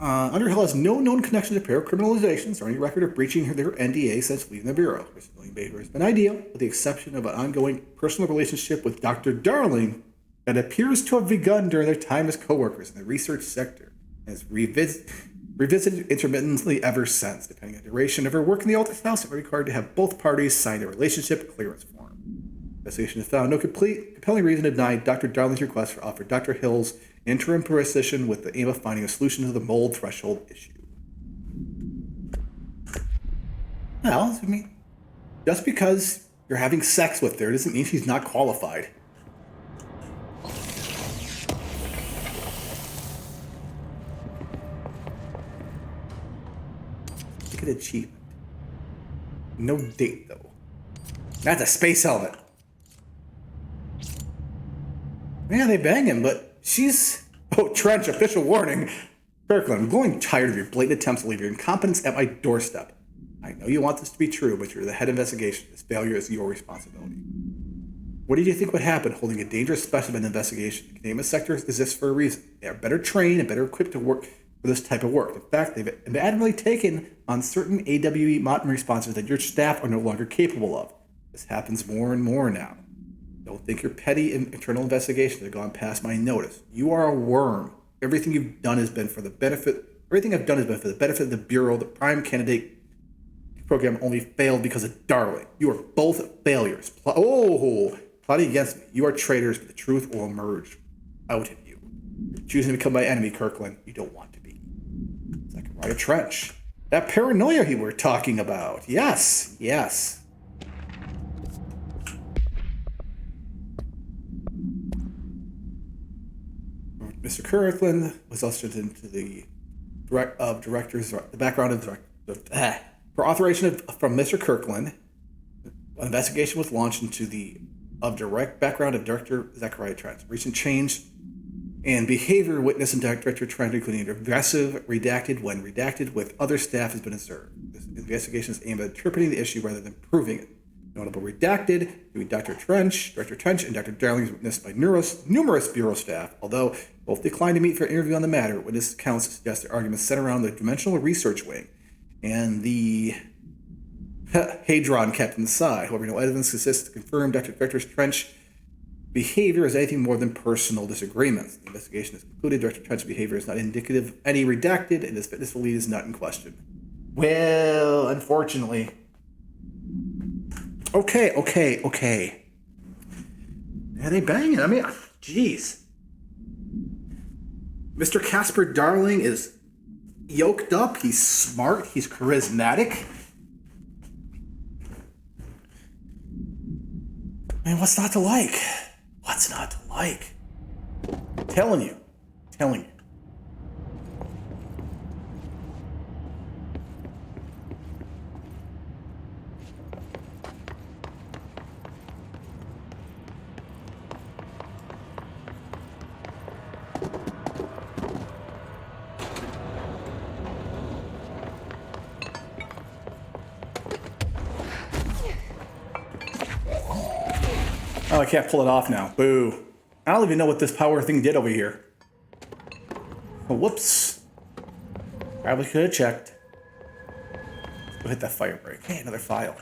Underhill has no known connection to paracriminalizations or any record of breaching their NDA since leaving the Bureau. Her civilian behavior has been ideal, with the exception of an ongoing personal relationship with Dr. Darling that appears to have begun during their time as co-workers in the research sector and has revisited intermittently ever since. Depending on the duration of her work in the oldest house, it was required to have both parties sign a relationship clearance form. Investigation has found no compelling reason to deny Dr. Darling's request for offer Dr. Hill's interim position with the aim of finding a solution to the mold threshold issue. Well, I mean, just because you're having sex with her doesn't mean she's not qualified. Look at achievement. No date, though. That's a space helmet. Yeah, they bang him, but she's... Oh, Trench, official warning. Kirkland, I'm growing tired of your blatant attempts to leave your incompetence at my doorstep. I know you want this to be true, but you're the head investigation. This failure is your responsibility. What did you think would happen holding a dangerous specimen investigation? The containment sector exists for a reason. They are better trained and better equipped to work for this type of work. In fact, they've adamantly taken on certain AWE modern responses that your staff are no longer capable of. This happens more and more now. Don't think your petty internal investigations have gone past my notice. You are a worm. Everything I've done has been for the benefit of the Bureau. The prime candidate program only failed because of Darling. You are both failures. Plotting against me. You are traitors, but the truth will emerge out of you. You're choosing to become my enemy, Kirkland. You don't want to be. Zachariah Trench. That paranoia he were talking about. Yes. Mr. Kirkland was ushered into the background of for authorization from Mr. Kirkland. An investigation was launched into the background of Director Zachariah Trench. Recent change and behavior witnessed in Director Trench, including aggressive, redacted with other staff, has been observed. This investigation is aimed at interpreting the issue rather than proving it. Notable redacted between Director Trench, and Dr. Darling is witnessed by numerous Bureau staff, although both declined to meet for an interview on the matter. Witness accounts suggest their arguments center around the Dimensional Research Wing and the Hadron kept inside. However, no evidence exists to confirm Dr. Trench's behavior is anything more than personal disagreements. The investigation has concluded Dr. Trench's behavior is not indicative of any redacted, and his fitness for lead is not in question. Well, unfortunately. Okay. Yeah, they banging. I mean, jeez. Mr. Casper Darling is yoked up. He's smart. He's charismatic. Man, what's not to like? Telling you. Oh, I can't pull it off now. Boo. I don't even know what this power thing did over here. Oh, whoops. Probably could have checked. Let's go hit that fire break. Hey, another file.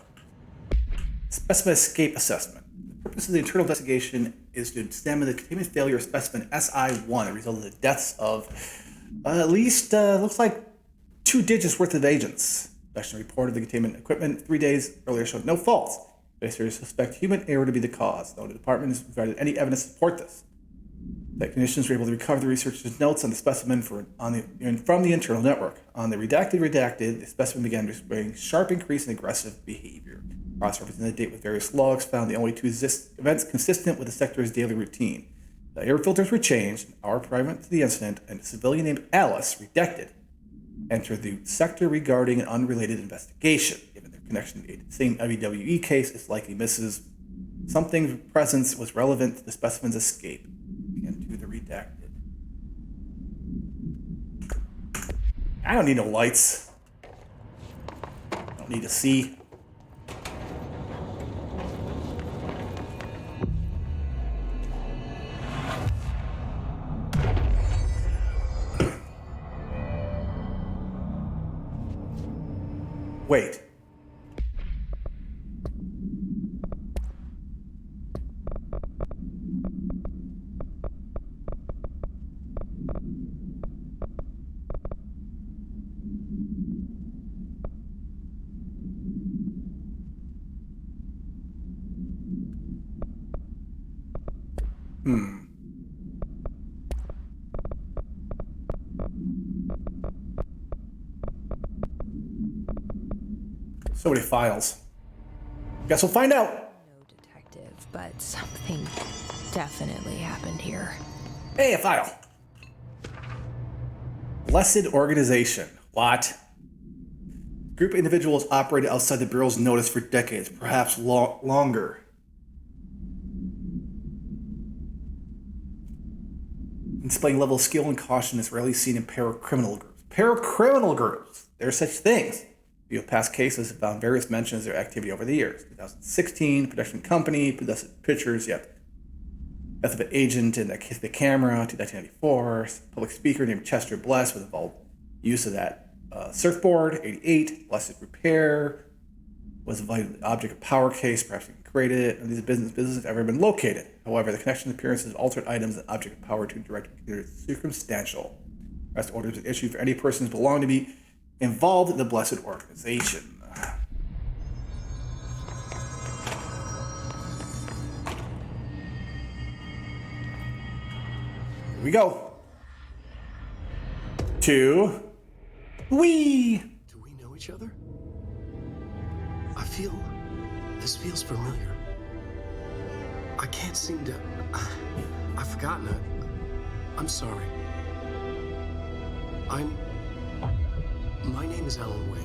Specimen escape assessment. The purpose of the internal investigation is to examine the containment failure of specimen SI-1 that resulted in the deaths of at least, looks like 2 digits worth of agents. Inspection report of the containment equipment 3 days earlier showed no faults. They suspect human error to be the cause, though the department has provided any evidence to support this. Technicians were able to recover the researcher's notes on the specimen from the internal network. On the redacted, the specimen began displaying sharp increase in aggressive behavior. Cross-referencing the date with various logs found the only 2 events consistent with the sector's daily routine. The air filters were changed, an hour prior to the incident, and a civilian named Alice, redacted, entered the sector regarding an unrelated investigation. Given their connection to the same WWE case, it's likely Mrs. Something's presence was relevant to the specimen's escape and to the redacted. I don't need no lights. I don't need to see. Wait. So many files. Guess we'll find out. No detective, but something definitely happened here. Hey, a file. Blessed organization. What? Group of individuals operated outside the Bureau's notice for decades, perhaps longer. Displaying level of skill and caution is rarely seen in paracriminal groups. Paracriminal groups. There are such things. The past cases have found various mentions of their activity over the years. 2016, production company, possessive pictures, yep. Death of an agent in the camera, 1994. Public speaker named Chester Bless with involved use of that surfboard, 88. Blessed repair was the object of power case, perhaps we can create it. None of these businesses have ever been located. However, the connection appearances of altered items and object of power to direct considered circumstantial. Arrest orders are issued for any persons belonging to be involved in the Blessed Organization. Here we go. To we. Do we know each other? This feels familiar. I can't seem to... I've forgotten it. I'm sorry. My name is Alan Wake.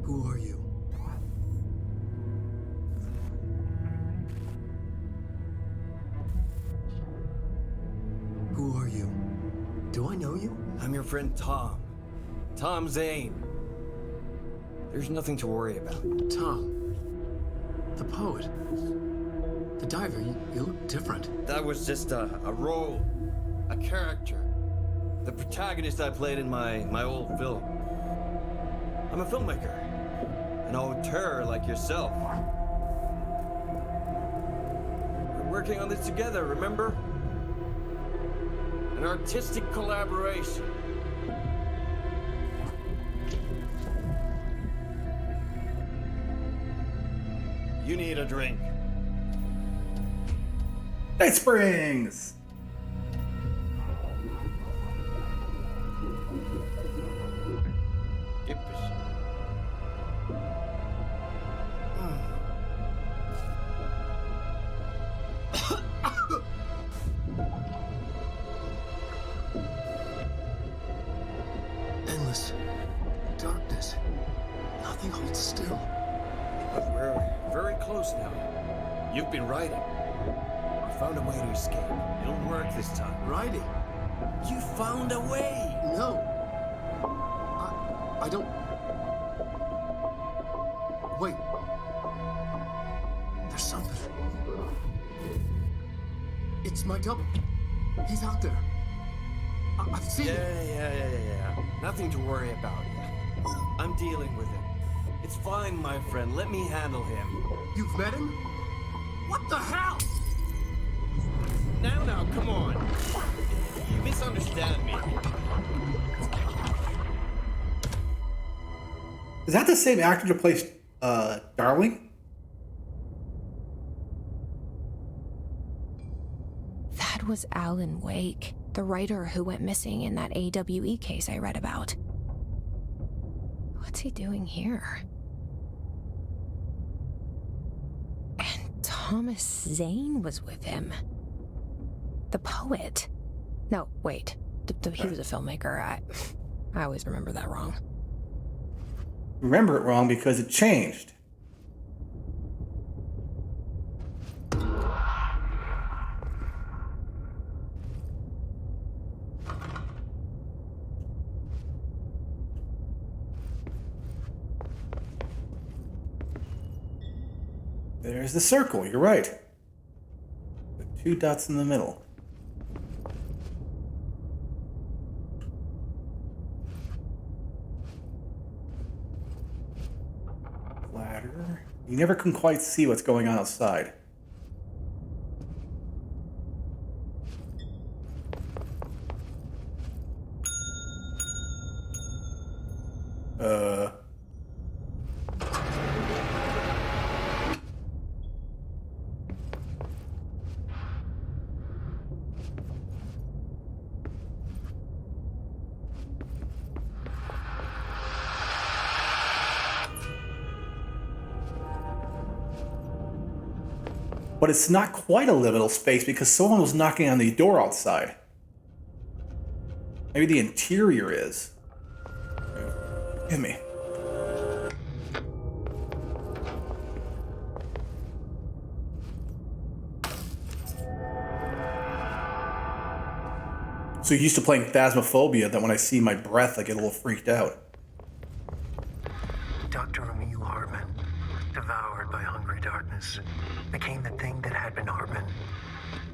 Who are you? Who are you? Do I know you? I'm your friend Tom. Tom Zane. There's nothing to worry about. Tom. The poet. The diver. You look different. That was just a role. A character. The protagonist I played in my old film. I'm a filmmaker. An auteur like yourself. We're working on this together, remember? An artistic collaboration. You need a drink. Night Springs! Endless darkness. Nothing holds still. But we're very close now. You've been writing. You found a way to escape. It'll work this time. Writing? You found a way! No. I don't... Wait. There's something. It's my double. He's out there. I've seen him. Yeah. Nothing to worry about. I'm dealing with it. It's fine, my friend. Let me handle him. You've met him? What the hell? Now, come on. You misunderstand me. Is that the same actor that plays Darling? That was Alan Wake, the writer who went missing in that AWE case I read about. What's he doing here? And Thomas Zane was with him. The poet. No, wait. He was a filmmaker. I always remember that wrong. Remember it wrong because it changed. There's the circle, you're right. The two dots in the middle. Ladder. You never can quite see what's going on outside. But it's not quite a liminal space because someone was knocking on the door outside. Maybe the interior is. Hit me. So used to playing Phasmophobia that when I see my breath, I get a little freaked out. Dr. Emil Hartman, devoured by hungry darkness, became the thing that had been Hartman.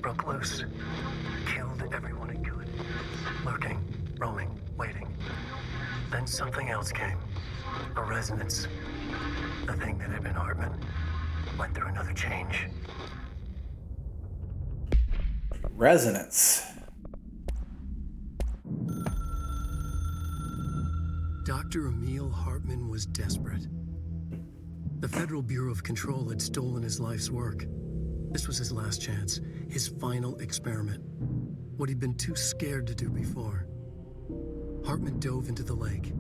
Broke loose, killed everyone it could. Lurking, roaming, waiting. Then something else came. A resonance. The thing that had been Hartman went through another change. Resonance. Dr. Emil Hartman was desperate. The Federal Bureau of Control had stolen his life's work. This was his last chance, his final experiment. What he'd been too scared to do before. Hartman dove into the lake,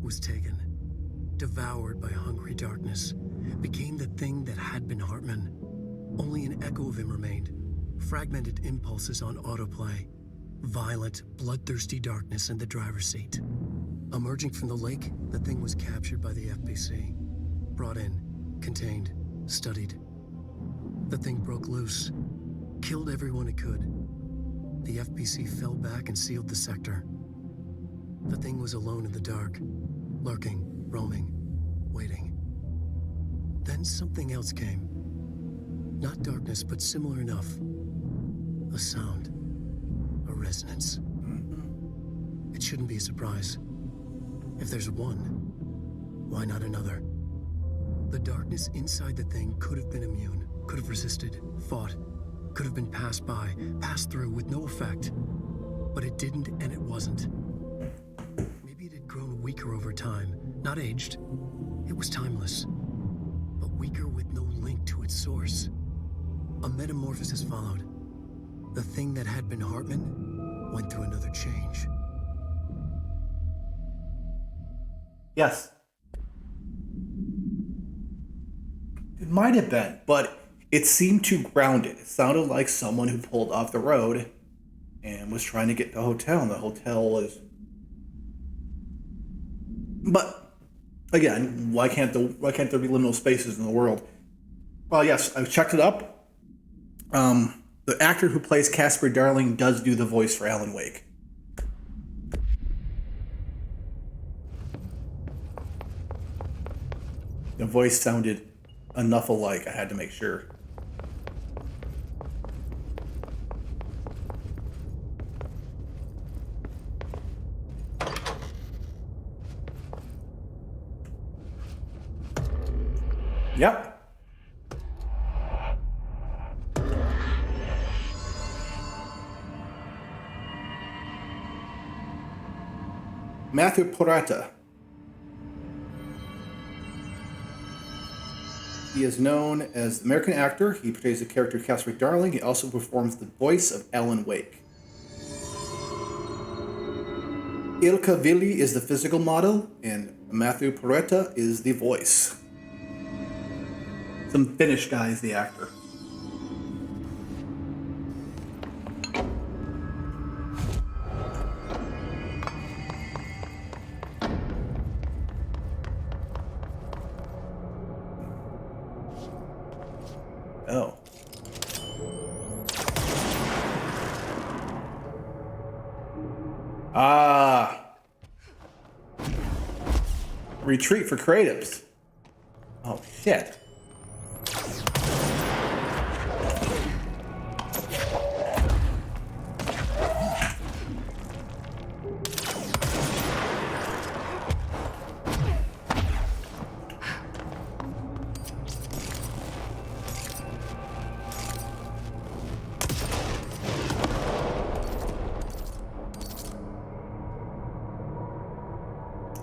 was taken, devoured by hungry darkness, became the thing that had been Hartman. Only an echo of him remained, fragmented impulses on autoplay, violent, bloodthirsty darkness in the driver's seat. Emerging from the lake, the thing was captured by the FBC. Brought in, contained, studied. The thing broke loose, killed everyone it could. The FBC fell back and sealed the sector. The thing was alone in the dark, lurking, roaming, waiting. Then something else came. Not darkness, but similar enough. A sound. A resonance. It shouldn't be a surprise. If there's one, why not another? The darkness inside the thing could have been immune, could have resisted, fought, could have been passed by, passed through with no effect. But it didn't, and it wasn't. Maybe it had grown weaker over time, not aged. It was timeless, but weaker with no link to its source. A metamorphosis followed. The thing that had been Hartman went through another change. Yes. It might have been, but it seemed too grounded. It sounded like someone who pulled off the road and was trying to get to a hotel, and the hotel was... But, again, why can't there be liminal spaces in the world? Well, yes, I checked it up. The actor who plays Casper Darling does do the voice for Alan Wake. The voice sounded enough alike, I had to make sure. Yep. Matthew Porretta. He is known as the American actor. He portrays the character Casper Darling. He also performs the voice of Alan Wake. Ilka Villi is the physical model, and Matthew Porretta is the voice. Some Finnish guy is the actor. Oh. Ah. Retreat for creatives. Oh, shit.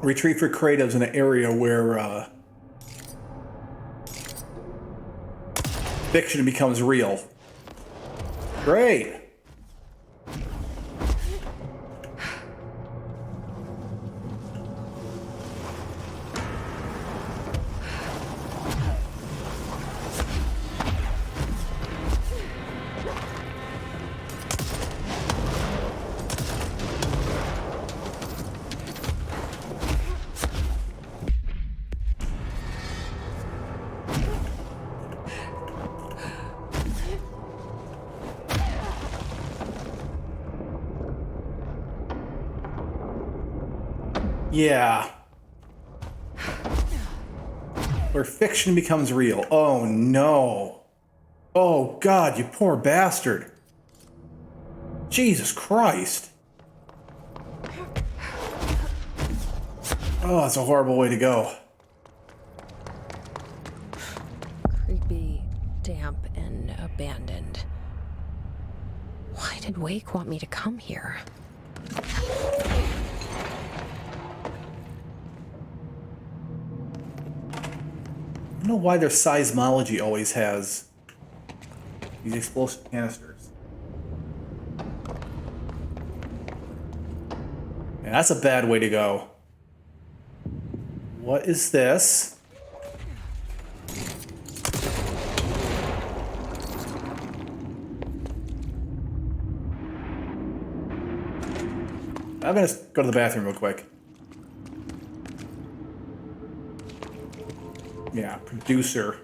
Retreat for creatives in an area where fiction becomes real. Great. Yeah. Where fiction becomes real. Oh no. Oh God, you poor bastard. Jesus Christ. Oh, that's a horrible way to go. Creepy, damp, and abandoned. Why did Wake want me to come here? I don't know why their seismology always has these explosive canisters. Yeah, that's a bad way to go. What is this? I'm gonna go to the bathroom real quick. Yeah, producer.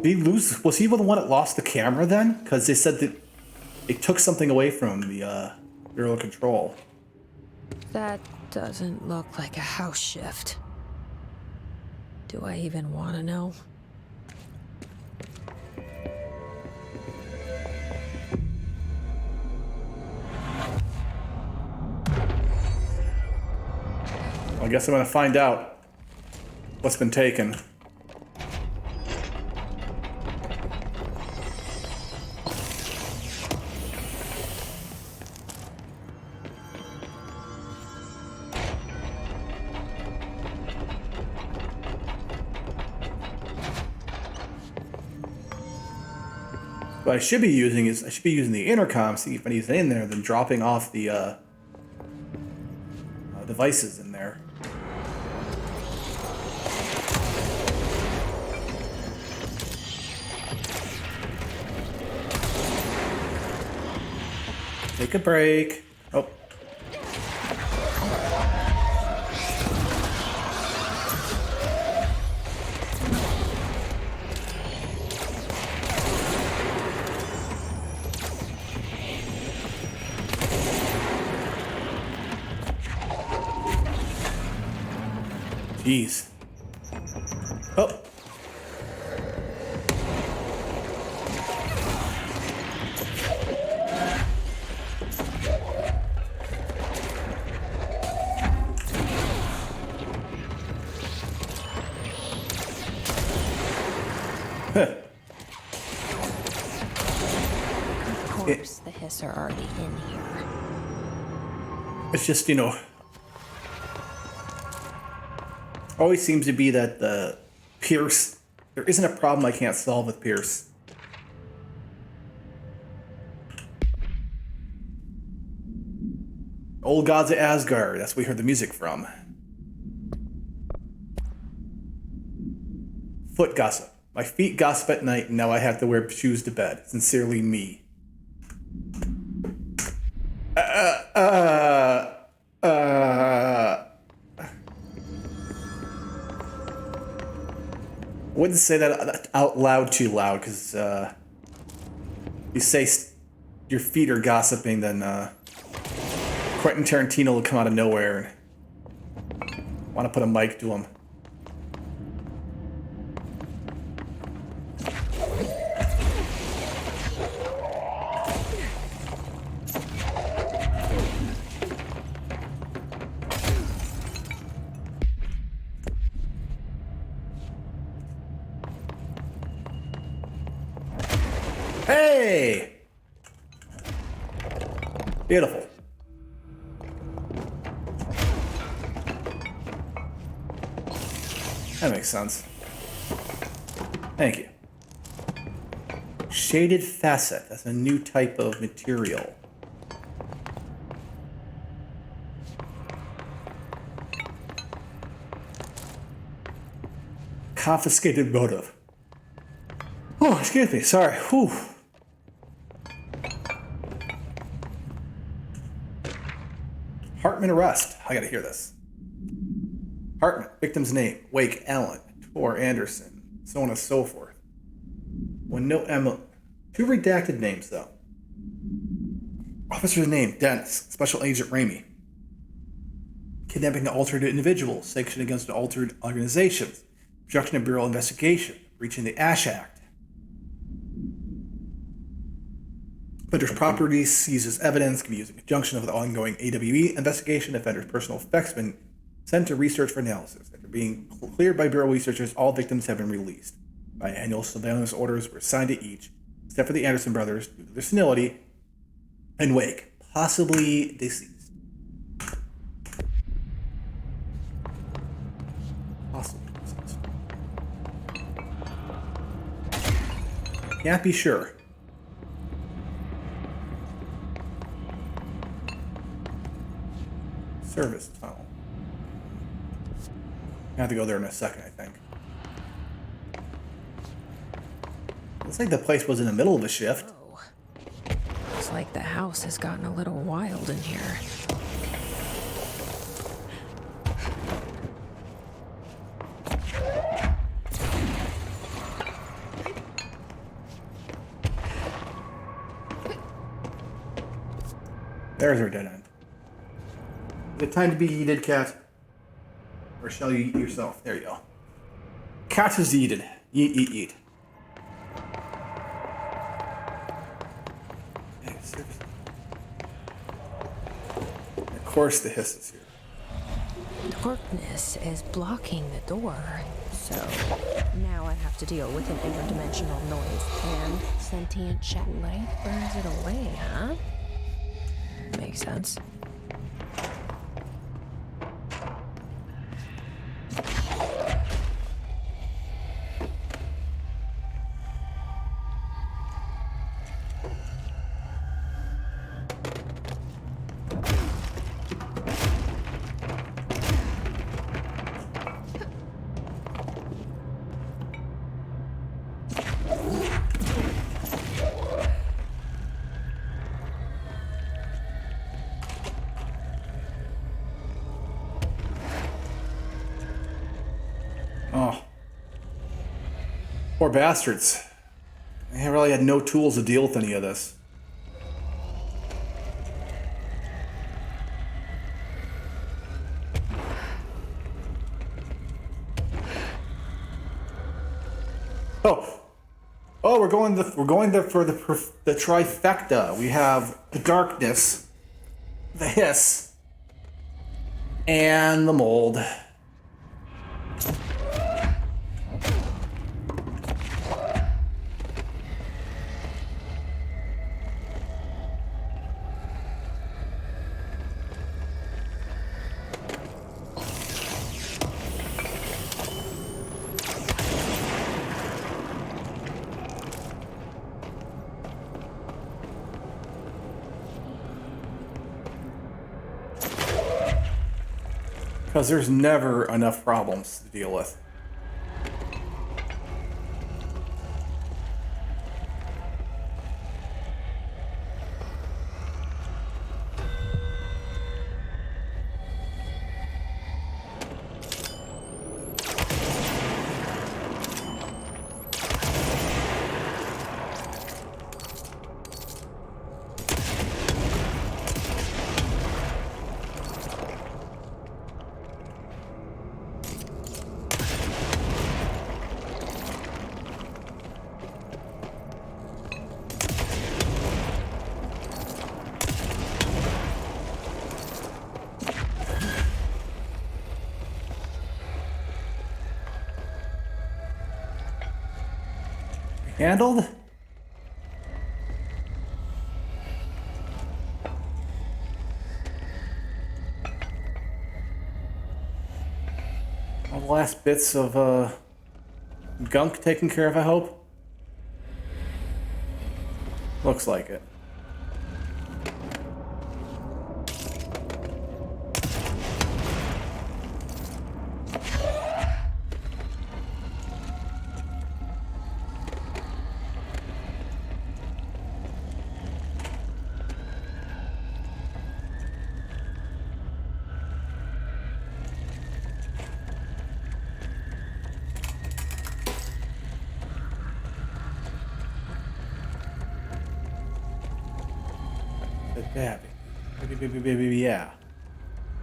Did he lose? Was he the one that lost the camera then? Because they said that it took something away from the Bureau of Control. That doesn't look like a house shift. Do I even want to know? Well, I guess I'm gonna find out what's been taken. What I should be using is the intercom, see if anything's in there, then dropping off the devices in there. Take a break. Oh. Jeez. Oh. Of course, the hiss are already in here. It's just, you know, always seems to be that the Pierce, there isn't a problem I can't solve with Pierce. Old Gods of Asgard, that's where we heard the music from. Foot gossip. My feet gossip at night, and now I have to wear shoes to bed. Sincerely, me. Wouldn't say that out loud too loud, because you say your feet are gossiping, then Quentin Tarantino will come out of nowhere and want to put a mic to him. Hey! Beautiful. That makes sense. Thank you. Shaded facet. That's a new type of material. Confiscated motive. Oh, excuse me. Sorry. Whew. Hartman arrest. I gotta hear this. Hartman, victim's name, Wake Allen, Tor Anderson, so on and so forth. When no two redacted names though. Officer's name, Dennis, Special Agent Ramey. kidnapping an altered individual, sanction against an altered organization, obstruction of Bureau investigation, breaching the Ash Act. Offender's property seizes evidence can be used in conjunction with the ongoing AWE investigation. Offender's personal effects have been sent to research for analysis. After being cleared by Bureau researchers, all victims have been released. Biannual surveillance orders were assigned to each, except for the Anderson brothers, due to their senility and wake, possibly deceased. Possibly deceased. Can't be sure. Service tunnel. I have to go there in a second, I think. Looks like the place was in the middle of a shift. Oh. Looks like the house has gotten a little wild in here. There's our dead end. Is it time to be eaten, cat? Or shall you eat yourself? There you go. Cat is eaten. Eat, eat, eat. Hey, seriously. Of course the hiss is here. Darkness is blocking the door, so now I have to deal with an interdimensional noise, and sentient shed light burns it away, huh? Makes sense. Oh. Poor bastards. They really had no tools to deal with any of this. Oh, we're going there for the trifecta. We have the darkness, the hiss, and the mold. Because there's never enough problems to deal with. Handled? All the last bits of gunk taken care of, I hope? Looks like it. Yeah.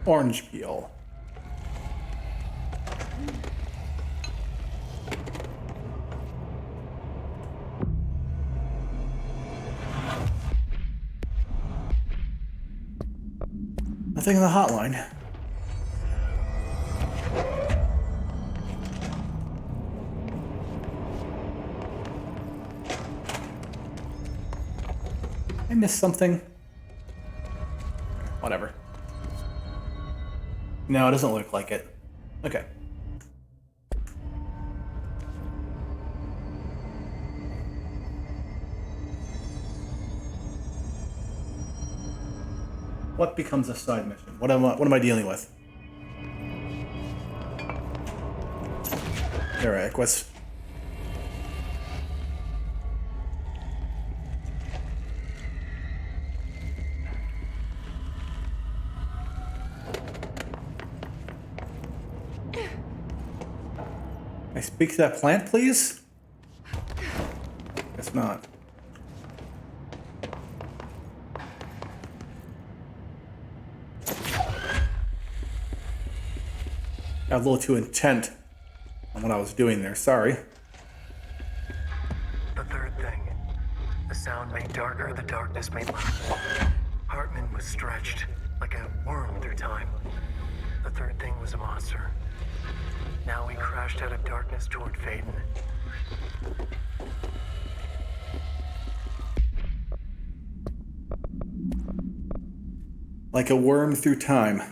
Orange peel. Nothing in the hotline. I missed something. Whatever. No, it doesn't look like it. Okay. What becomes a side mission? What am I dealing with? All right, Aquas. Can I speak to that plant, please? Guess not. Got a little too intent on what I was doing there. Sorry. The third thing. The sound made darker, the darkness made louder. Hartman was stretched, like a worm through time. The third thing was a monster. Now he crashed out of darkness toward Faden. Like a worm through time.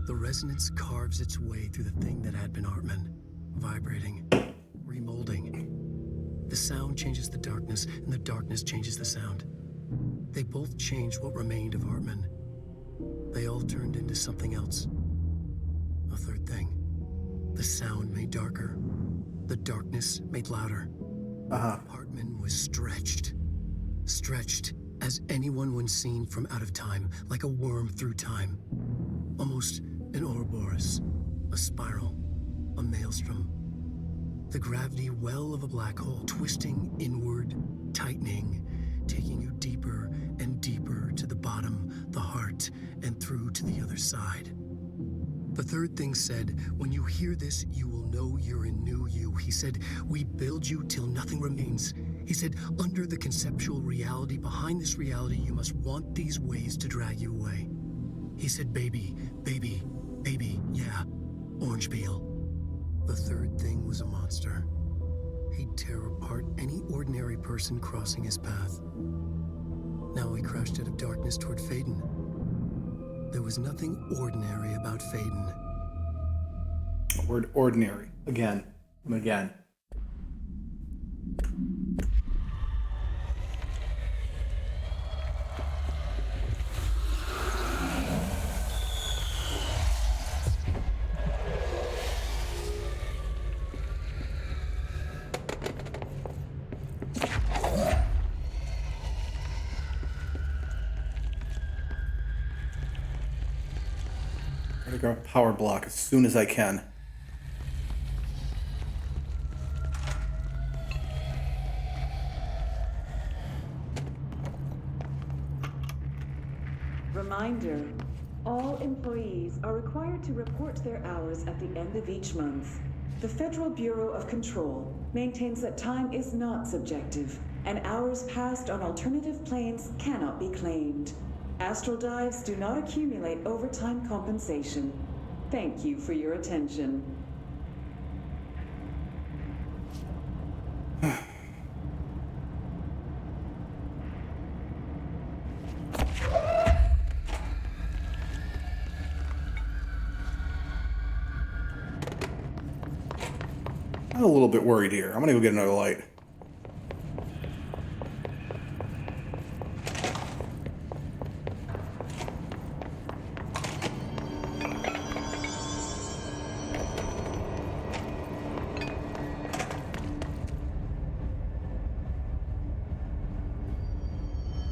The resonance carves its way through the thing that had been Hartman, vibrating, remolding. The sound changes the darkness, and the darkness changes the sound. They both changed what remained of Hartman. They all turned into something else. A third thing. The sound made darker. The darkness made louder. Hartman was stretched. Stretched as anyone when seen from out of time, like a worm through time. Almost an Ouroboros, a spiral, a maelstrom. The gravity well of a black hole, twisting inward, tightening, taking you deeper and deeper to the bottom, the heart, and through to the other side. The third thing said, when you hear this, you will know you're in new you. He said, we build you till nothing remains. He said, under the conceptual reality, behind this reality, you must want these ways to drag you away. He said, baby, baby, baby, yeah, orange peel. The third thing was a monster. He'd tear apart any ordinary person crossing his path. Now he crashed out of darkness toward Faden. There was nothing ordinary about Faden. The word ordinary. Again. And again. I'm gonna grab a power block as soon as I can. Reminder, all employees are required to report their hours at the end of each month. The Federal Bureau of Control maintains that time is not subjective, and hours passed on alternative planes cannot be claimed. Astral dives do not accumulate overtime compensation. Thank you for your attention. I'm a little bit worried here. I'm gonna go get another light.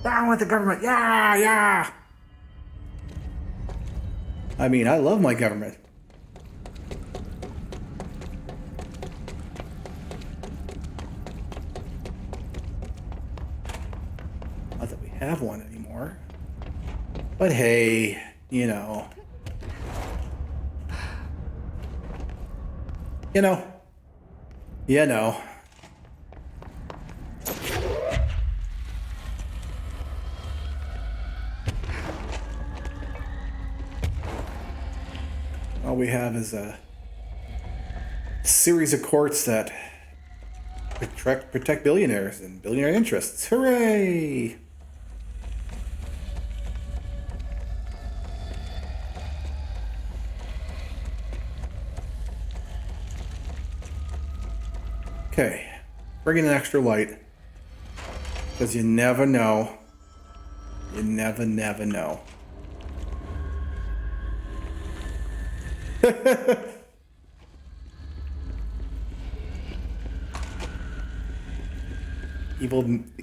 Down with the government. Yeah, yeah. I mean, I love my government. Not that we have one anymore. But hey, you know. You know. You know. All we have is a series of courts that protect billionaires and billionaire interests. Hooray! Okay, bring in an extra light, because you never know. You never know.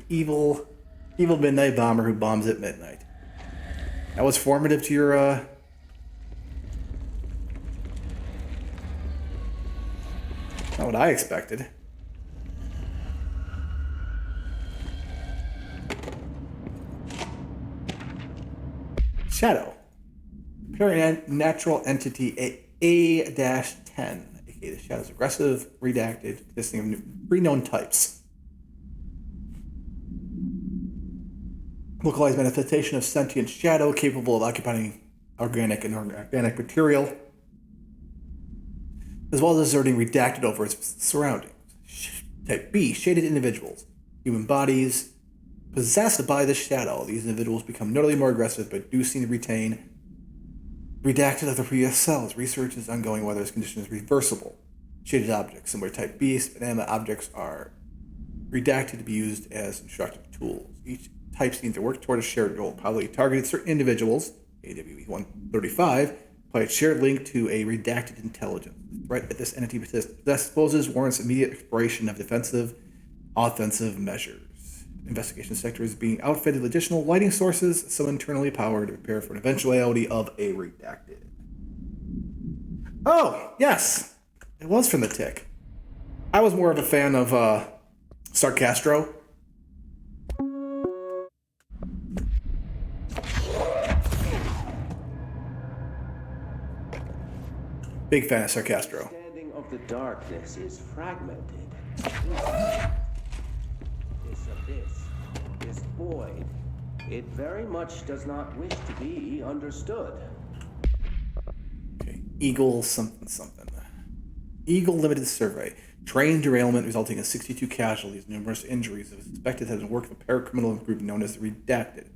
Evil midnight bomber who bombs at midnight. That was formative to your, not what I expected. Shadow. Natural entity A-10, aka the Shadow's aggressive, redacted, consisting of three known types. Localized manifestation of sentient shadow capable of occupying organic and inorganic material, as well as exerting redacted over its surroundings. Type B, shaded individuals. Human bodies possessed by the shadow. These individuals become notably more aggressive, but do seem to retain redacted of the previous cells. Research is ongoing whether this condition is reversible. Shaded objects, similar to type B, banana objects are redacted to be used as instructive tools. Each type seems to work toward a shared goal, probably targeted certain individuals, AWE-135, by a shared link to a redacted intelligence. The threat that this entity poses warrants immediate exploration of defensive, offensive measures. Investigation sector is being outfitted with additional lighting sources, some internally powered, to prepare for an eventuality of a redacted. Oh, yes! It was from the Tick. I was more of a fan of Sarcastro. Big fan of Sarcastro. Understanding of the darkness is fragmented. This abyss, this void, it very much does not wish to be understood. Okay, Eagle something. Eagle Limited Survey. Train derailment resulting in 62 casualties, numerous injuries. It was suspected to have been work of a paracriminal group known as the Redacted.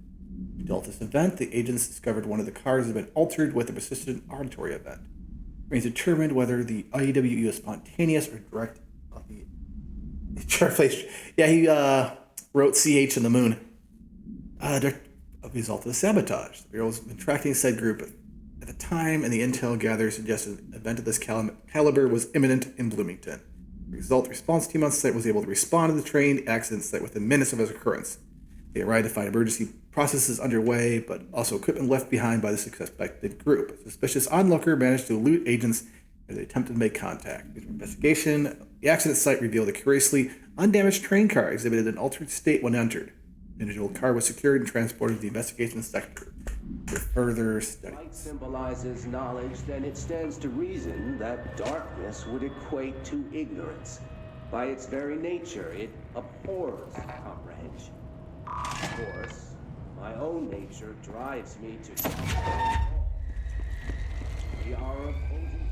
To deal with this event, the agents discovered one of the cars had been altered with a persistent auditory event. It determined whether the IEWE was spontaneous or direct. Yeah, he wrote CH in the moon. A result of the sabotage. The Bureau was tracking said group at the time, and the intel gathered suggested an event of this caliber was imminent in Bloomington. The response team on site was able to respond to the train accident site within minutes of its occurrence. They arrived to find emergency processes underway, but also equipment left behind by the suspected group. A suspicious onlooker managed to elude agents as they attempted to make contact. Through investigation, the accident site revealed a curiously undamaged train car exhibited an altered state when entered. The individual car was secured and transported to the investigation sector for further studies. Light symbolizes knowledge, then it stands to reason that darkness would equate to ignorance. By its very nature, it abhors comprehension. Of course, my own nature drives me to comprehend. We are opposing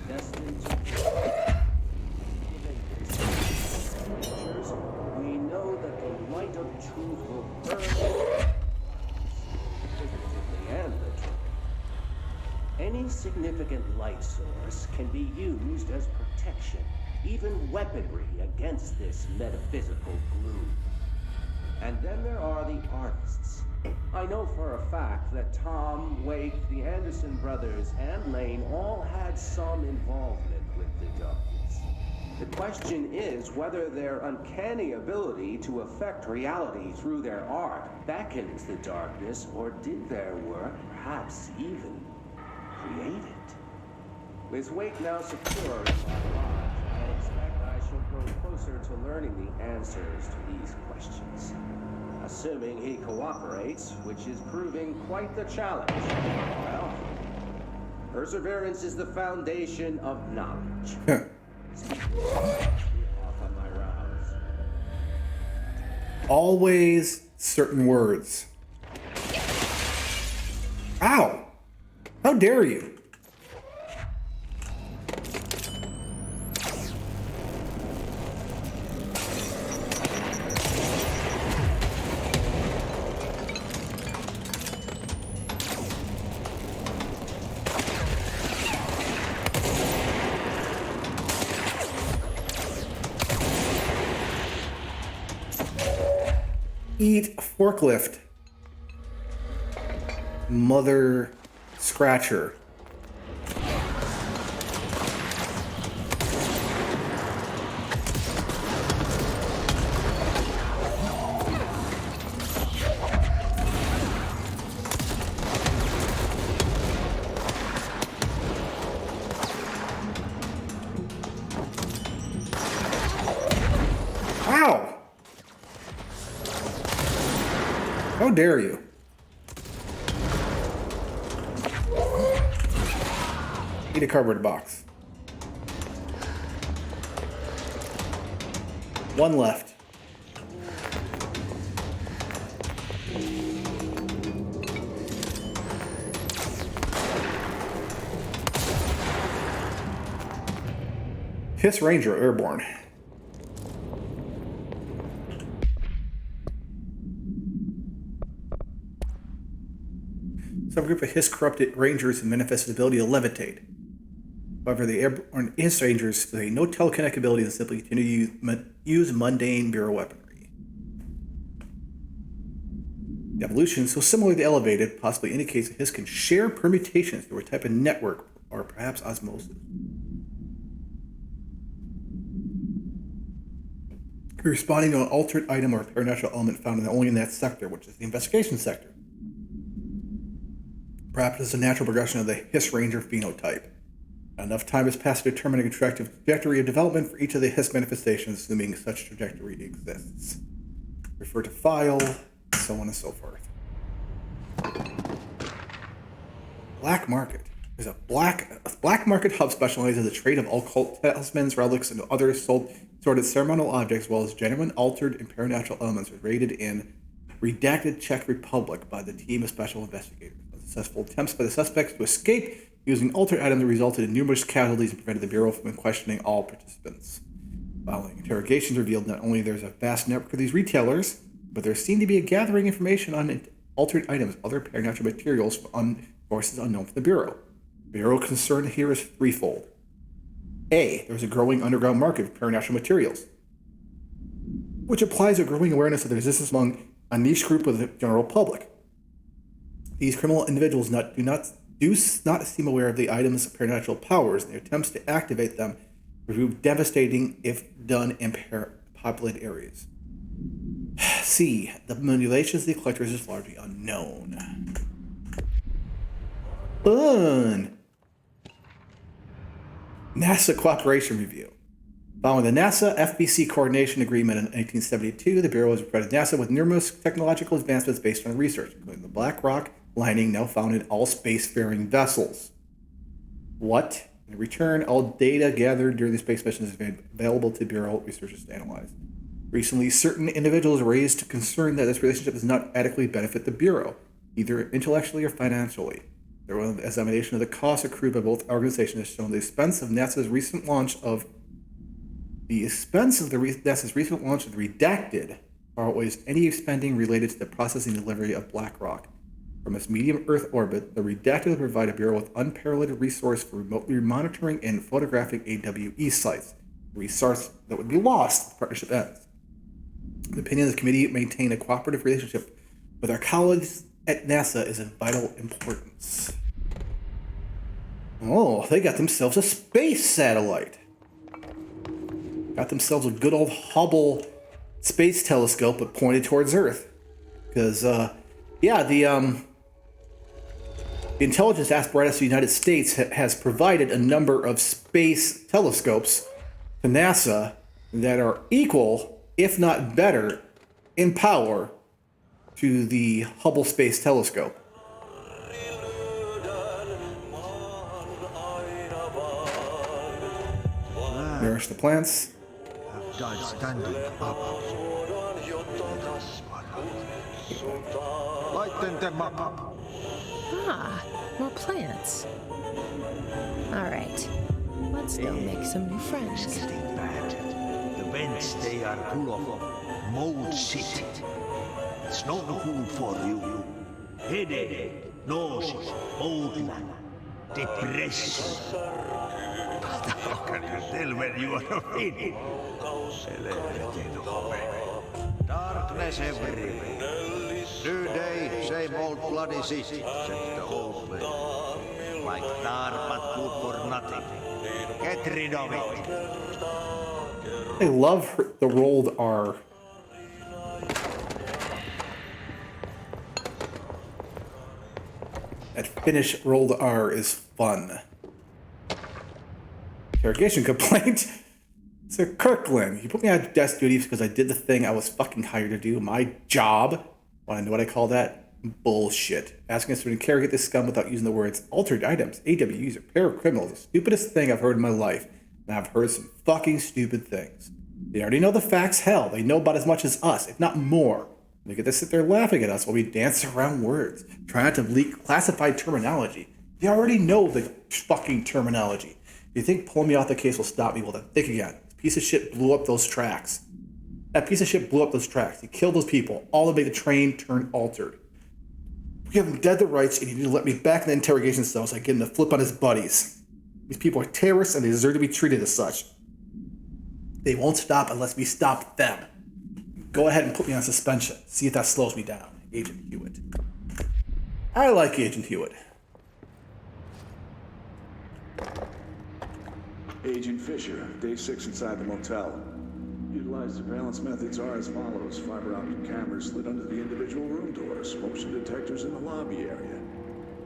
destined to natures. We know that the light of truth will burn figuratively and literally. Any significant light source can be used as protection, even weaponry against this metaphysical gloom. And then there are the artists. I know for a fact that Tom, Wake, the Anderson brothers, and Lane all had some involvement with the darkness. The question is whether their uncanny ability to affect reality through their art beckons the darkness, or did their work perhaps even create it? With Wake now secure in my lodge, I expect I shall grow closer to learning the answers to these questions. Assuming he cooperates, which is proving quite the challenge. Well, Perseverance is the foundation of knowledge. Off on my rounds. Always certain words. Ow! How dare you? Eat forklift. Mother Scratcher. Ow! How dare you? Eat a cardboard box. One left. Hiss Ranger airborne. Some group of Hiss corrupted Rangers have manifested ability to levitate. However, the airborne Hiss Rangers with a no telekinetic ability and simply continue to use mundane Bureau weaponry. The evolution, so similarly to elevated, possibly indicates that Hiss can share permutations through a type of network or perhaps osmosis. Responding to an altered item or paranatural element found only in that sector, which is the investigation sector. Perhaps it's a natural progression of the Hiss Ranger phenotype. Enough time has passed to determine a trajectory of development for each of the Hiss manifestations, assuming such trajectory exists. Refer to file, so on and so forth. Black market. There's a black market hub specialized in the trade of occult talismans, relics, and other assorted ceremonial objects, as well as genuine, altered, and paranatural elements raided in redacted Czech Republic by the team of special investigators. Successful attempts by the suspects to escape using altered items resulted in numerous casualties and prevented the Bureau from questioning all participants. Following interrogations revealed not only there's a vast network of these retailers, but there seemed to be a gathering information on altered items, other paranatural materials from forces unknown to the Bureau. The Bureau concern here is threefold. A, there's a growing underground market of paranatural materials, which implies a growing awareness of the resistance among a niche group of the general public. These criminal individuals do not seem aware of the item's supernatural powers, and their attempts to activate them prove devastating if done in populated areas. C. The manipulations of the collectors is largely unknown. Fun! NASA Cooperation Review. Following the NASA FBC Coordination Agreement in 1972, the Bureau has provided NASA with numerous technological advancements based on research, including the Black Rock lining now found in all spacefaring vessels. What? In return, all data gathered during the space missions is made available to Bureau researchers to analyze. Recently, certain individuals raised concern that this relationship does not adequately benefit the Bureau, either intellectually or financially. Their examination of the costs accrued by both organizations has shown the expense of NASA's recent launch of the Redacted far outweighs any spending related to the processing and delivery of Black Rock. From its medium Earth orbit, the Redacted will provide a Bureau with unparalleled resource for remotely monitoring and photographing AWE sites, a resource that would be lost if the partnership ends. The opinion of the committee maintain a cooperative relationship with our colleagues at NASA is of vital importance. Oh, they got themselves a space satellite. Got themselves a good old Hubble space telescope, but pointed towards Earth. Because, the intelligence apparatus of the United States has provided a number of space telescopes to NASA that are equal, if not better, in power to the Hubble Space Telescope. nourish the plants. Done standing up. Lighten them up. Ah, more plants. All right, let's go make some new friends. It's getting bad. The vents, they are full of mold shit. It's not good for you. Headache, nausea, mold, depression. But how can you tell when you are in? Darkness everywhere. New day, same old bloody shit, said the old man. Like dark but good for nothing. Get rid of it. I love the rolled R. That Finnish rolled R is fun. Interrogation complaint. Sir Kirkland, you put me on desk duties because I did the thing I was fucking hired to do. My job. Want to know what I call that? Bullshit. Asking us to interrogate this scum without using the words altered items, AWUs, or paracriminals. The stupidest thing I've heard in my life. And I've heard some fucking stupid things. They already know the facts. Hell, they know about as much as us, if not more. They get to sit there laughing at us while we dance around words. Try not to leak classified terminology. They already know the fucking terminology. If you think pulling me off the case will stop me, well then think again. This piece of shit blew up those tracks. That piece of shit blew up those tracks. He killed those people, all to make the train turn altered. We have him dead to rights, and you need to let me back in the interrogation cell so I get him to flip on his buddies. These people are terrorists, and they deserve to be treated as such. They won't stop unless we stop them. Go ahead and put me on suspension. See if that slows me down. Agent Hewitt. I like Agent Hewitt. Agent Fisher, day 6 inside the motel. Utilized surveillance methods are as follows. Fiber optic cameras slid under the individual room doors. Motion detectors in the lobby area.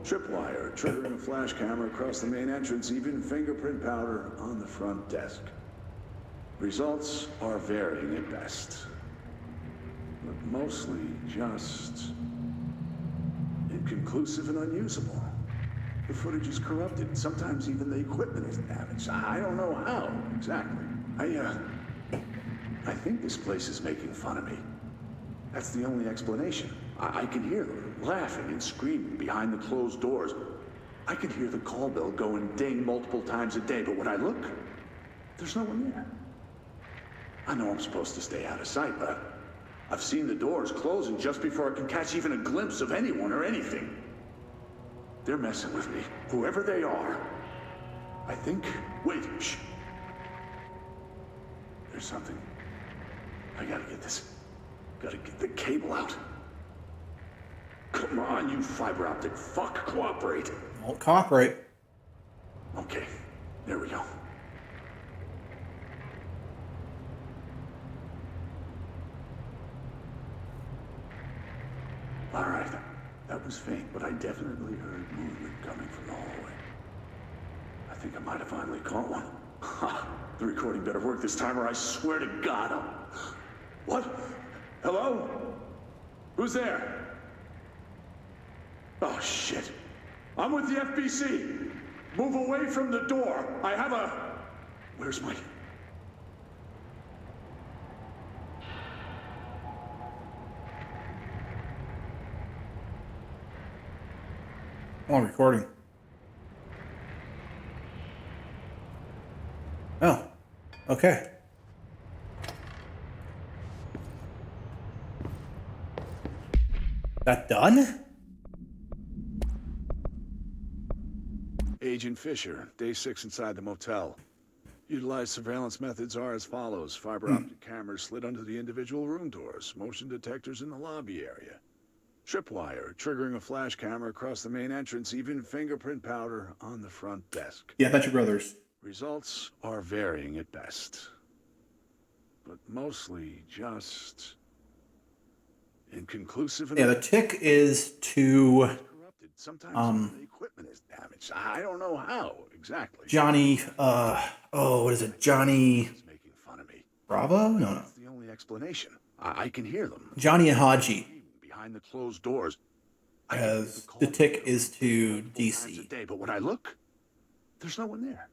Tripwire, triggering a flash camera across the main entrance. Even fingerprint powder on the front desk. Results are varying at best. But mostly just inconclusive and unusable. The footage is corrupted. Sometimes even the equipment is damaged. I don't know how exactly. I think this place is making fun of me. That's the only explanation. I can hear them laughing and screaming behind the closed doors. I can hear the call bell going ding multiple times a day, but when I look, there's no one there. I know I'm supposed to stay out of sight, but I've seen the doors closing just before I can catch even a glimpse of anyone or anything. They're messing with me, whoever they are. I think... Wait, shh. There's something. I gotta get this. Gotta get the cable out. Come on, you fiber optic fuck. Cooperate. Won't cooperate. Okay, there we go. All right. That was faint, but I definitely heard movement coming from the hallway. I think I might have finally caught one. Ha! The recording better work this time, or I swear to God I'll... What? Hello? Who's there? Oh, shit. I'm with the FBC. Move away from the door. I have a... Where's my... Oh, recording. Oh, okay. That done? Agent Fisher, day 6 inside the motel. Utilized surveillance methods are as follows. Fiber optic cameras slid under the individual room doors. Motion detectors in the lobby area. Tripwire, triggering a flash camera across the main entrance. Even fingerprint powder on the front desk. Yeah, that's your brothers. Results are varying at best. But mostly just... inconclusive. Yeah, the tick is to... Sometimes the equipment is damaged. I don't know how exactly. Johnny, what is it? Johnny... making fun of me. Bravo? No. That's the only explanation. I can hear them. Johnny and Haji. Behind the closed doors. As the tick is to DC. But when I look, there's no one there.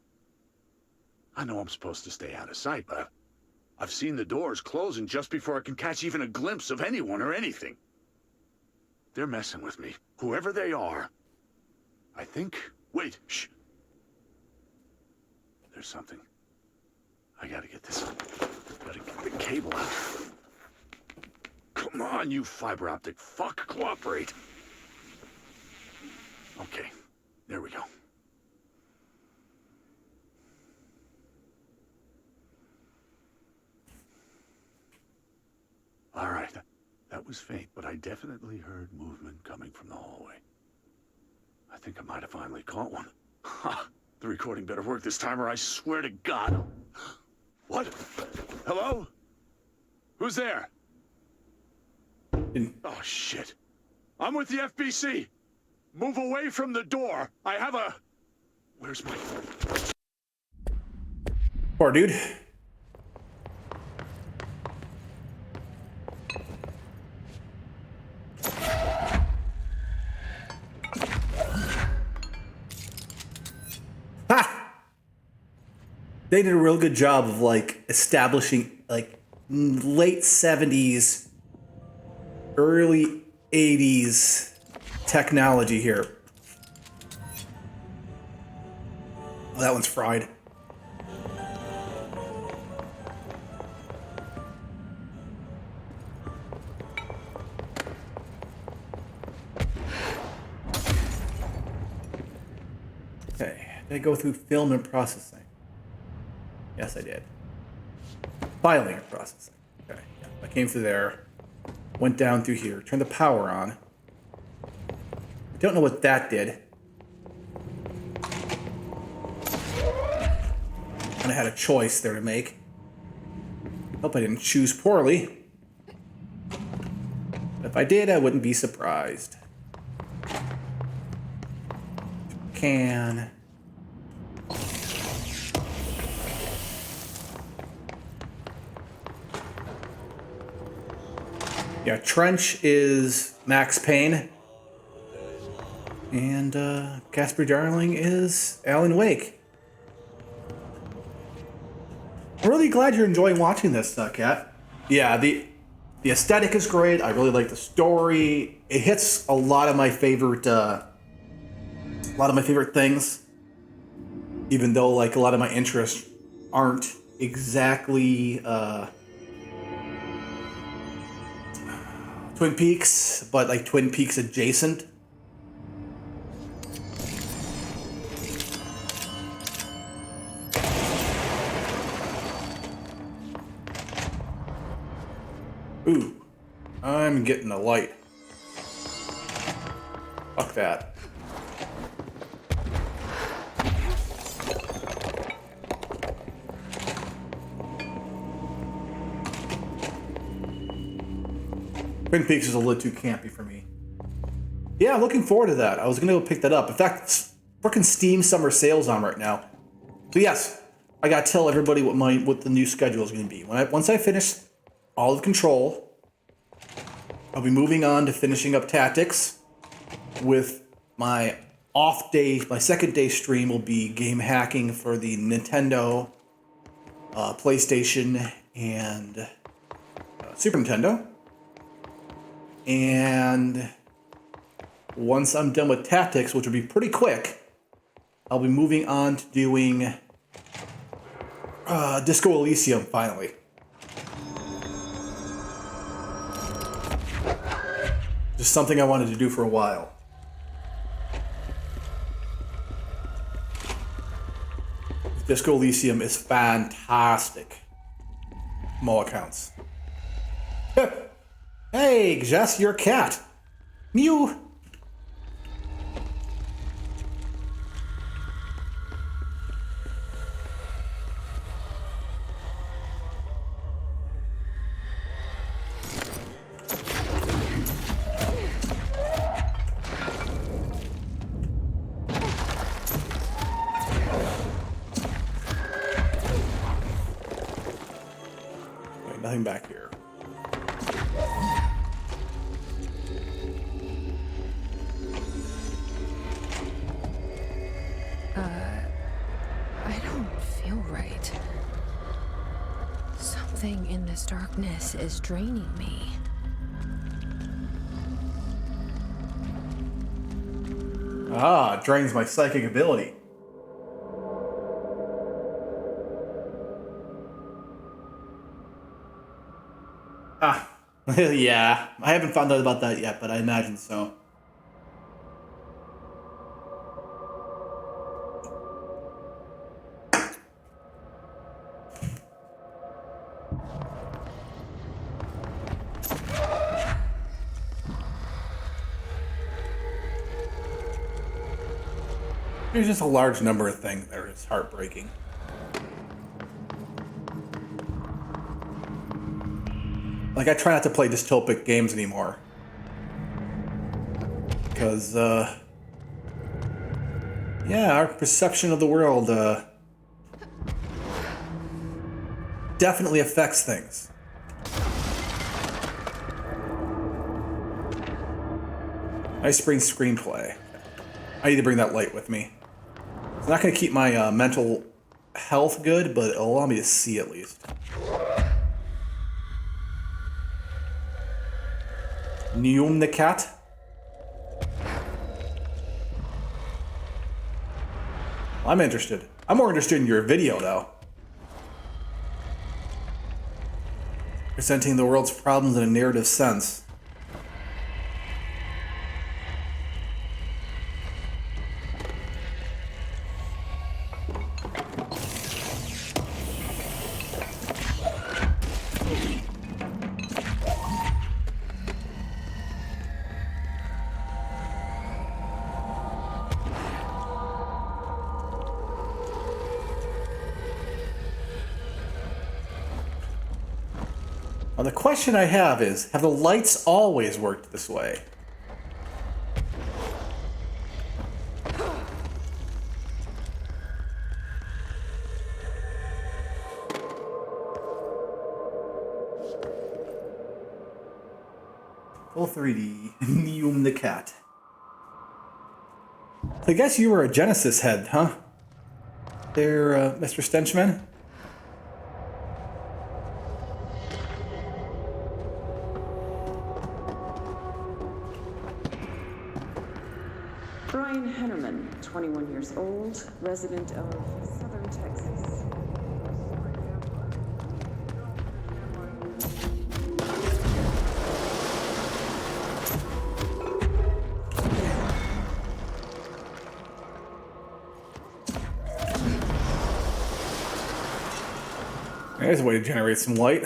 I know I'm supposed to stay out of sight, but I've seen the doors closing just before I can catch even a glimpse of anyone or anything. They're messing with me, whoever they are. I think... Wait, shh. There's something. I gotta get this... Gotta get the cable out. Come on, you fiber optic fuck, cooperate. Okay, there we go. All right, that was faint, but I definitely heard movement coming from the hallway. I think I might have finally caught one. Ha! The recording better work this time, or I swear to God. What? Hello? Who's there? Oh, shit. I'm with the FBC. Move away from the door. I have a... Where's my... Poor dude. Ha! They did a real good job of, like, establishing, like, late 70s, early 80s technology here. Oh, that one's fried. Okay, did I go through film and processing? Yes, I did. Filing and processing. Okay, yeah, I came through there, went down through here, turned the power on. I don't know what that did. And I had a choice there to make. Hope I didn't choose poorly. But if I did, I wouldn't be surprised. Can. Yeah, Trench is Max Payne. And Casper Darling is Alan Wake. I'm really glad you're enjoying watching this, Kat. Yeah, the aesthetic is great. I really like the story. It hits a lot of my favorite things. Even though like a lot of my interests aren't exactly Twin Peaks, but like Twin Peaks adjacent. Ooh, I'm getting a light. Fuck that. Twin Peaks is a little too campy for me. Yeah, I'm looking forward to that. I was gonna go pick that up. In fact, it's freaking Steam summer sales on right now. So yes, I gotta tell everybody what the new schedule is gonna be. Once I finish all of Control, I'll be moving on to finishing up Tactics. With my off day, my second day stream will be game hacking for the Nintendo, PlayStation, and Super Nintendo. And once I'm done with Tactics, which will be pretty quick, I'll be moving on to doing Disco Elysium finally. Just something I wanted to do for a while. Disco Elysium is fantastic. From all accounts. Hey, Jess, your cat. Mew. Wait, nothing back here. I don't feel right. This darkness is draining me. Ah, it drains my psychic ability. Ah, yeah. I haven't found out about that yet, but I imagine so. There's just a large number of things that are just heartbreaking. Like, I try not to play dystopic games anymore. Because, yeah, our perception of the world, definitely affects things. Nice spring screenplay. I need to bring that light with me. It's not going to keep my mental health good, but it'll allow me to see at least. Neum the cat? I'm interested. I'm more interested in your video, though. Presenting the world's problems in a narrative sense. Now, the question I have is, have the lights always worked this way? Full 3D, Neum the cat. I guess you were a Genesis head, huh? There, Mr. Stenchman? Brian Hennerman, 21 years old, resident of Southern Texas. There's a way to generate some light.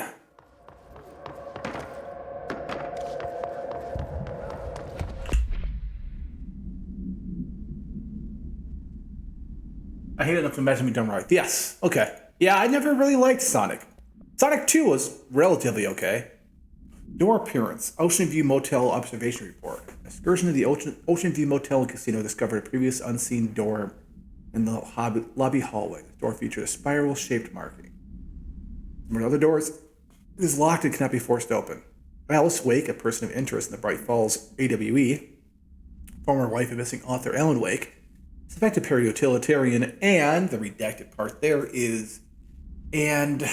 I hate enough to imagine me done right. Yes. Okay. Yeah, I never really liked Sonic. Sonic 2 was relatively okay. Door appearance. Ocean View Motel observation report. Excursion to the Ocean View Motel and Casino discovered a previous unseen door in the lobby hallway. The door featured a spiral-shaped marking. One of the doors is locked and cannot be forced open. Alice Wake, a person of interest in the Bright Falls AWE, former wife of missing author Alan Wake, suspected peri-utilitarian, and the redacted part there is, and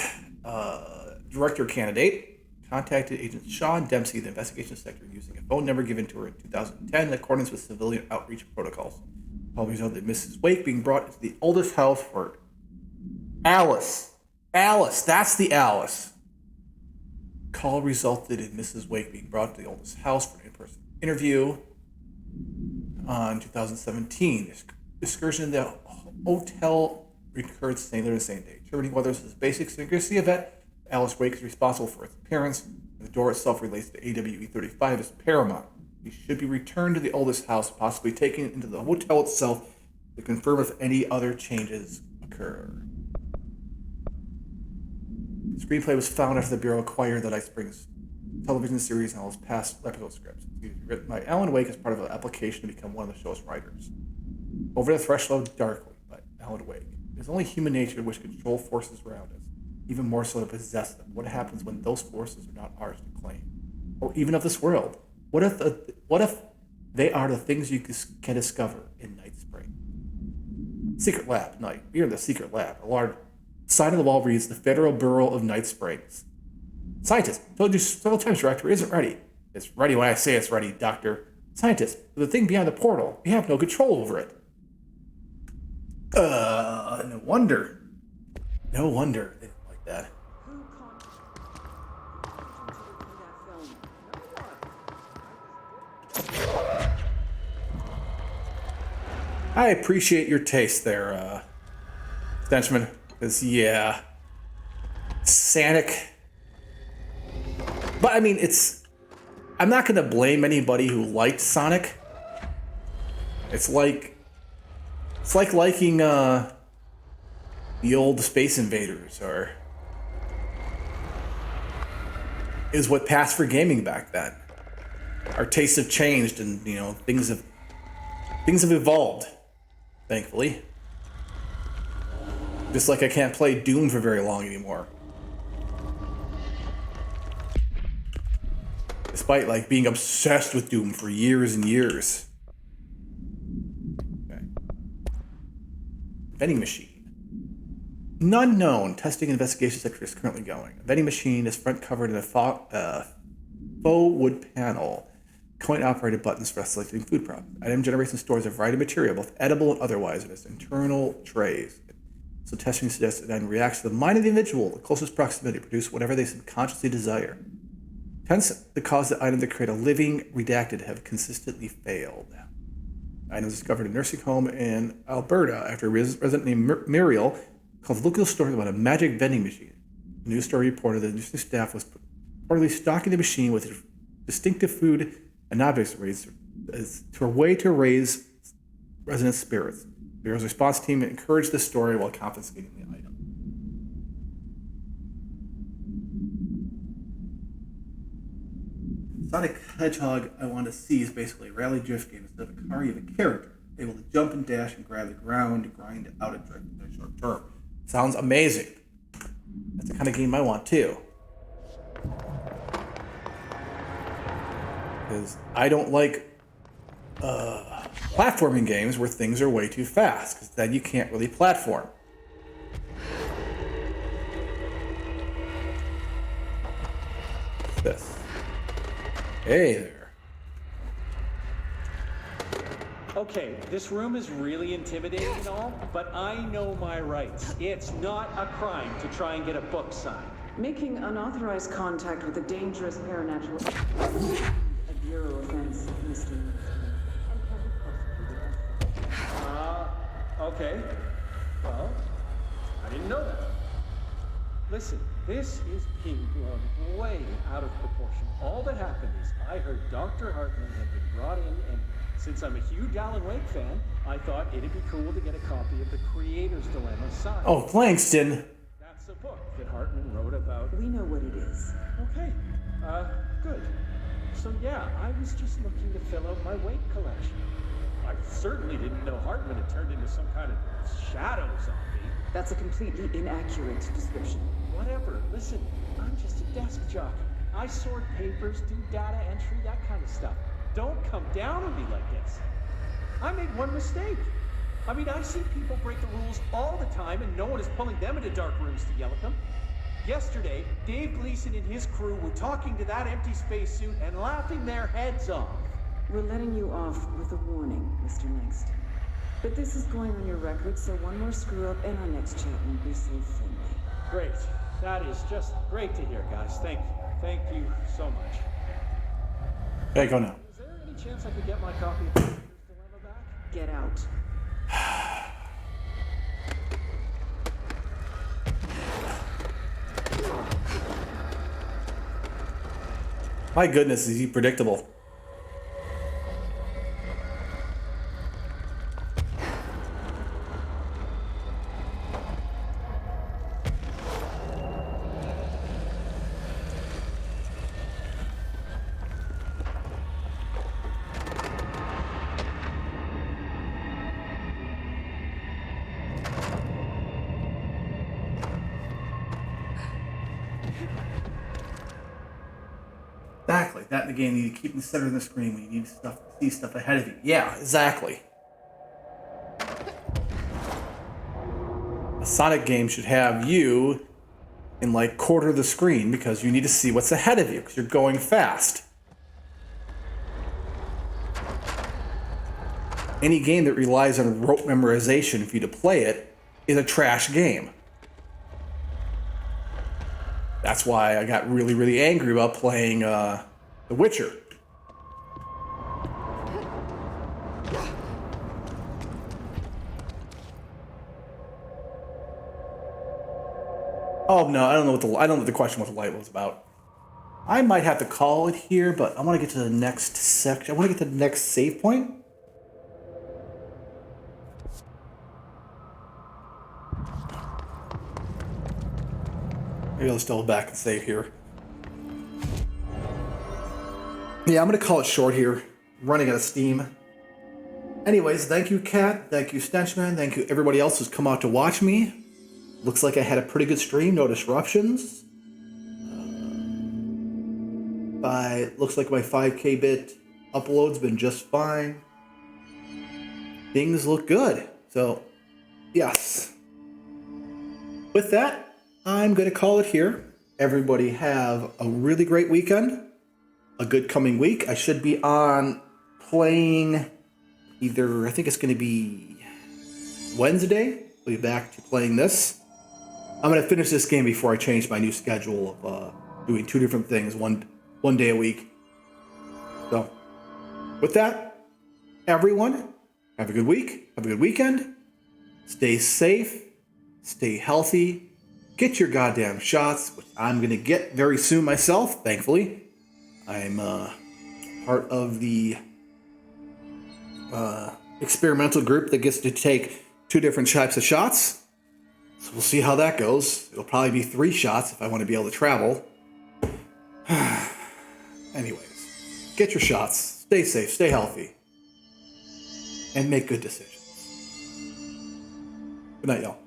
director candidate contacted Agent Sean Dempsey of the investigation sector using a phone number given to her in 2010 in accordance with civilian outreach protocols. All resulted in Mrs. Wake being brought into the oldest house for Alice. Alice, that's the Alice. Call resulted in Mrs. Wake being brought to the oldest house for an in-person interview on 2017. Excursion in the hotel recurred later the same day. Determining whether this is a basic secrecy event, Alice Wake is responsible for its appearance, and the door itself relates to AWE 35 is paramount. He should be returned to the oldest house, possibly taken into the hotel itself to confirm if any other changes occur. The screenplay was found after the Bureau acquired the Night Springs television series and all its past episode scripts. It was written by Alan Wake as part of an application to become one of the show's writers. Over the Threshold Darkly by Alan Wake. It is only human nature which control forces around us, even more so to possess them. What happens when those forces are not ours to claim? Or even of this world? What if they are the things you can discover in Night Spring? Secret Lab, Night. We are the Secret Lab. A large sign on the wall reads, the Federal Bureau of Night Springs. Scientist, told you several times, Director, isn't ready. It's ready when I say it's ready, Doctor. Scientist, the thing beyond the portal, we have no control over it. No wonder. No wonder they didn't like that. I appreciate your taste there, Stenchman. Because, yeah. Sonic. But, I mean, I'm not going to blame anybody who liked Sonic. It's like liking, the old Space Invaders, or is what passed for gaming back then. Our tastes have changed, and, you know, things have evolved. Thankfully. Just like I can't play Doom for very long anymore. Despite, like, being obsessed with Doom for years and years. Okay. Vending machine. None known. Testing and investigation sector is currently going. A vending machine is front covered in a faux wood panel. Coin-operated buttons for selecting food products. Item generation stores a variety of material, both edible and otherwise, in its internal trays. So testing suggests that item reacts to the mind of the individual, the closest proximity, to produce whatever they subconsciously desire. Hence, the cause the item to create a living redacted have consistently failed. Items discovered in a nursing home in Alberta after a resident named Muriel called the local store about a magic vending machine. The news story reported that the nursing staff was reportedly stocking the machine with distinctive food and objects to a way to raise resident spirits. The Bureau's response team encouraged this story while confiscating the item. Sonic Hedgehog I want to see is basically a rally drift game instead of a car. You have a character able to jump and dash and grab the ground to grind out a drift in a short term. Sounds amazing. That's the kind of game I want too. Because I don't like platforming games where things are way too fast, because then you can't really platform. What's this? Hey there. Okay, this room is really intimidating and all, but I know my rights. It's not a crime to try and get a book signed. Making unauthorized contact with a dangerous paranatural... a bureau offense, Mr. Okay. Well, I didn't know that. Listen, this is being blown way out of proportion. All that happened is I heard Dr. Hartman had been brought in, and since I'm a huge Alan Wake fan, I thought it'd be cool to get a copy of The Creator's Dilemma signed. Oh, Langston. That's a book that Hartman wrote about. We know what it is. Okay. Good. So yeah, I was just looking to fill out my Wake collection. I certainly didn't know Hartman had turned into some kind of shadow zombie. That's a completely inaccurate description. Whatever. Listen, I'm just a desk jockey. I sort papers, do data entry, that kind of stuff. Don't come down on me like this. I made one mistake. I mean, I see people break the rules all the time, and no one is pulling them into dark rooms to yell at them. Yesterday, Dave Gleason and his crew were talking to that empty spacesuit and laughing their heads off. We're letting you off with a warning, Mr. Langston. But this is going on your record, so one more screw-up and our next chat won't be so friendly. Great. That is just great to hear, guys. Thank you. Thank you so much. Okay, go now. Is there any chance I could get my copy of The Creator's Dilemma back? Get out. My goodness, is he predictable? Exactly. That in the game, you need to keep in the center of the screen when you need to see stuff ahead of you. Yeah, exactly. A Sonic game should have you in like quarter the screen because you need to see what's ahead of you because you're going fast. Any game that relies on rote memorization for you to play it is a trash game. That's why I got really, really angry about playing The Witcher. Oh no, I don't know what the question what the light was about. I might have to call it here, but I want to get to the next section. I want to get to the next save point. Maybe I'll just double back and save here. Yeah, I'm going to call it short here. I'm running out of steam. Anyways, thank you, Kat. Thank you, Stenchman. Thank you, everybody else who's come out to watch me. Looks like I had a pretty good stream. No disruptions. Looks like my 5K bit upload's been just fine. Things look good. So, yes. With that, I'm going to call it here. Everybody have a really great weekend. A good coming week. I should be on playing either, I think it's going to be Wednesday. I'll be back to playing this. I'm going to finish this game before I change my new schedule of doing 2 different things, one day a week. So, with that, everyone, have a good week. Have a good weekend. Stay safe. Stay healthy. Get your goddamn shots, which I'm going to get very soon myself, thankfully. I'm part of the experimental group that gets to take 2 different types of shots. So we'll see how that goes. It'll probably be 3 shots if I want to be able to travel. Anyways, get your shots. Stay safe, stay healthy, and make good decisions. Good night, y'all.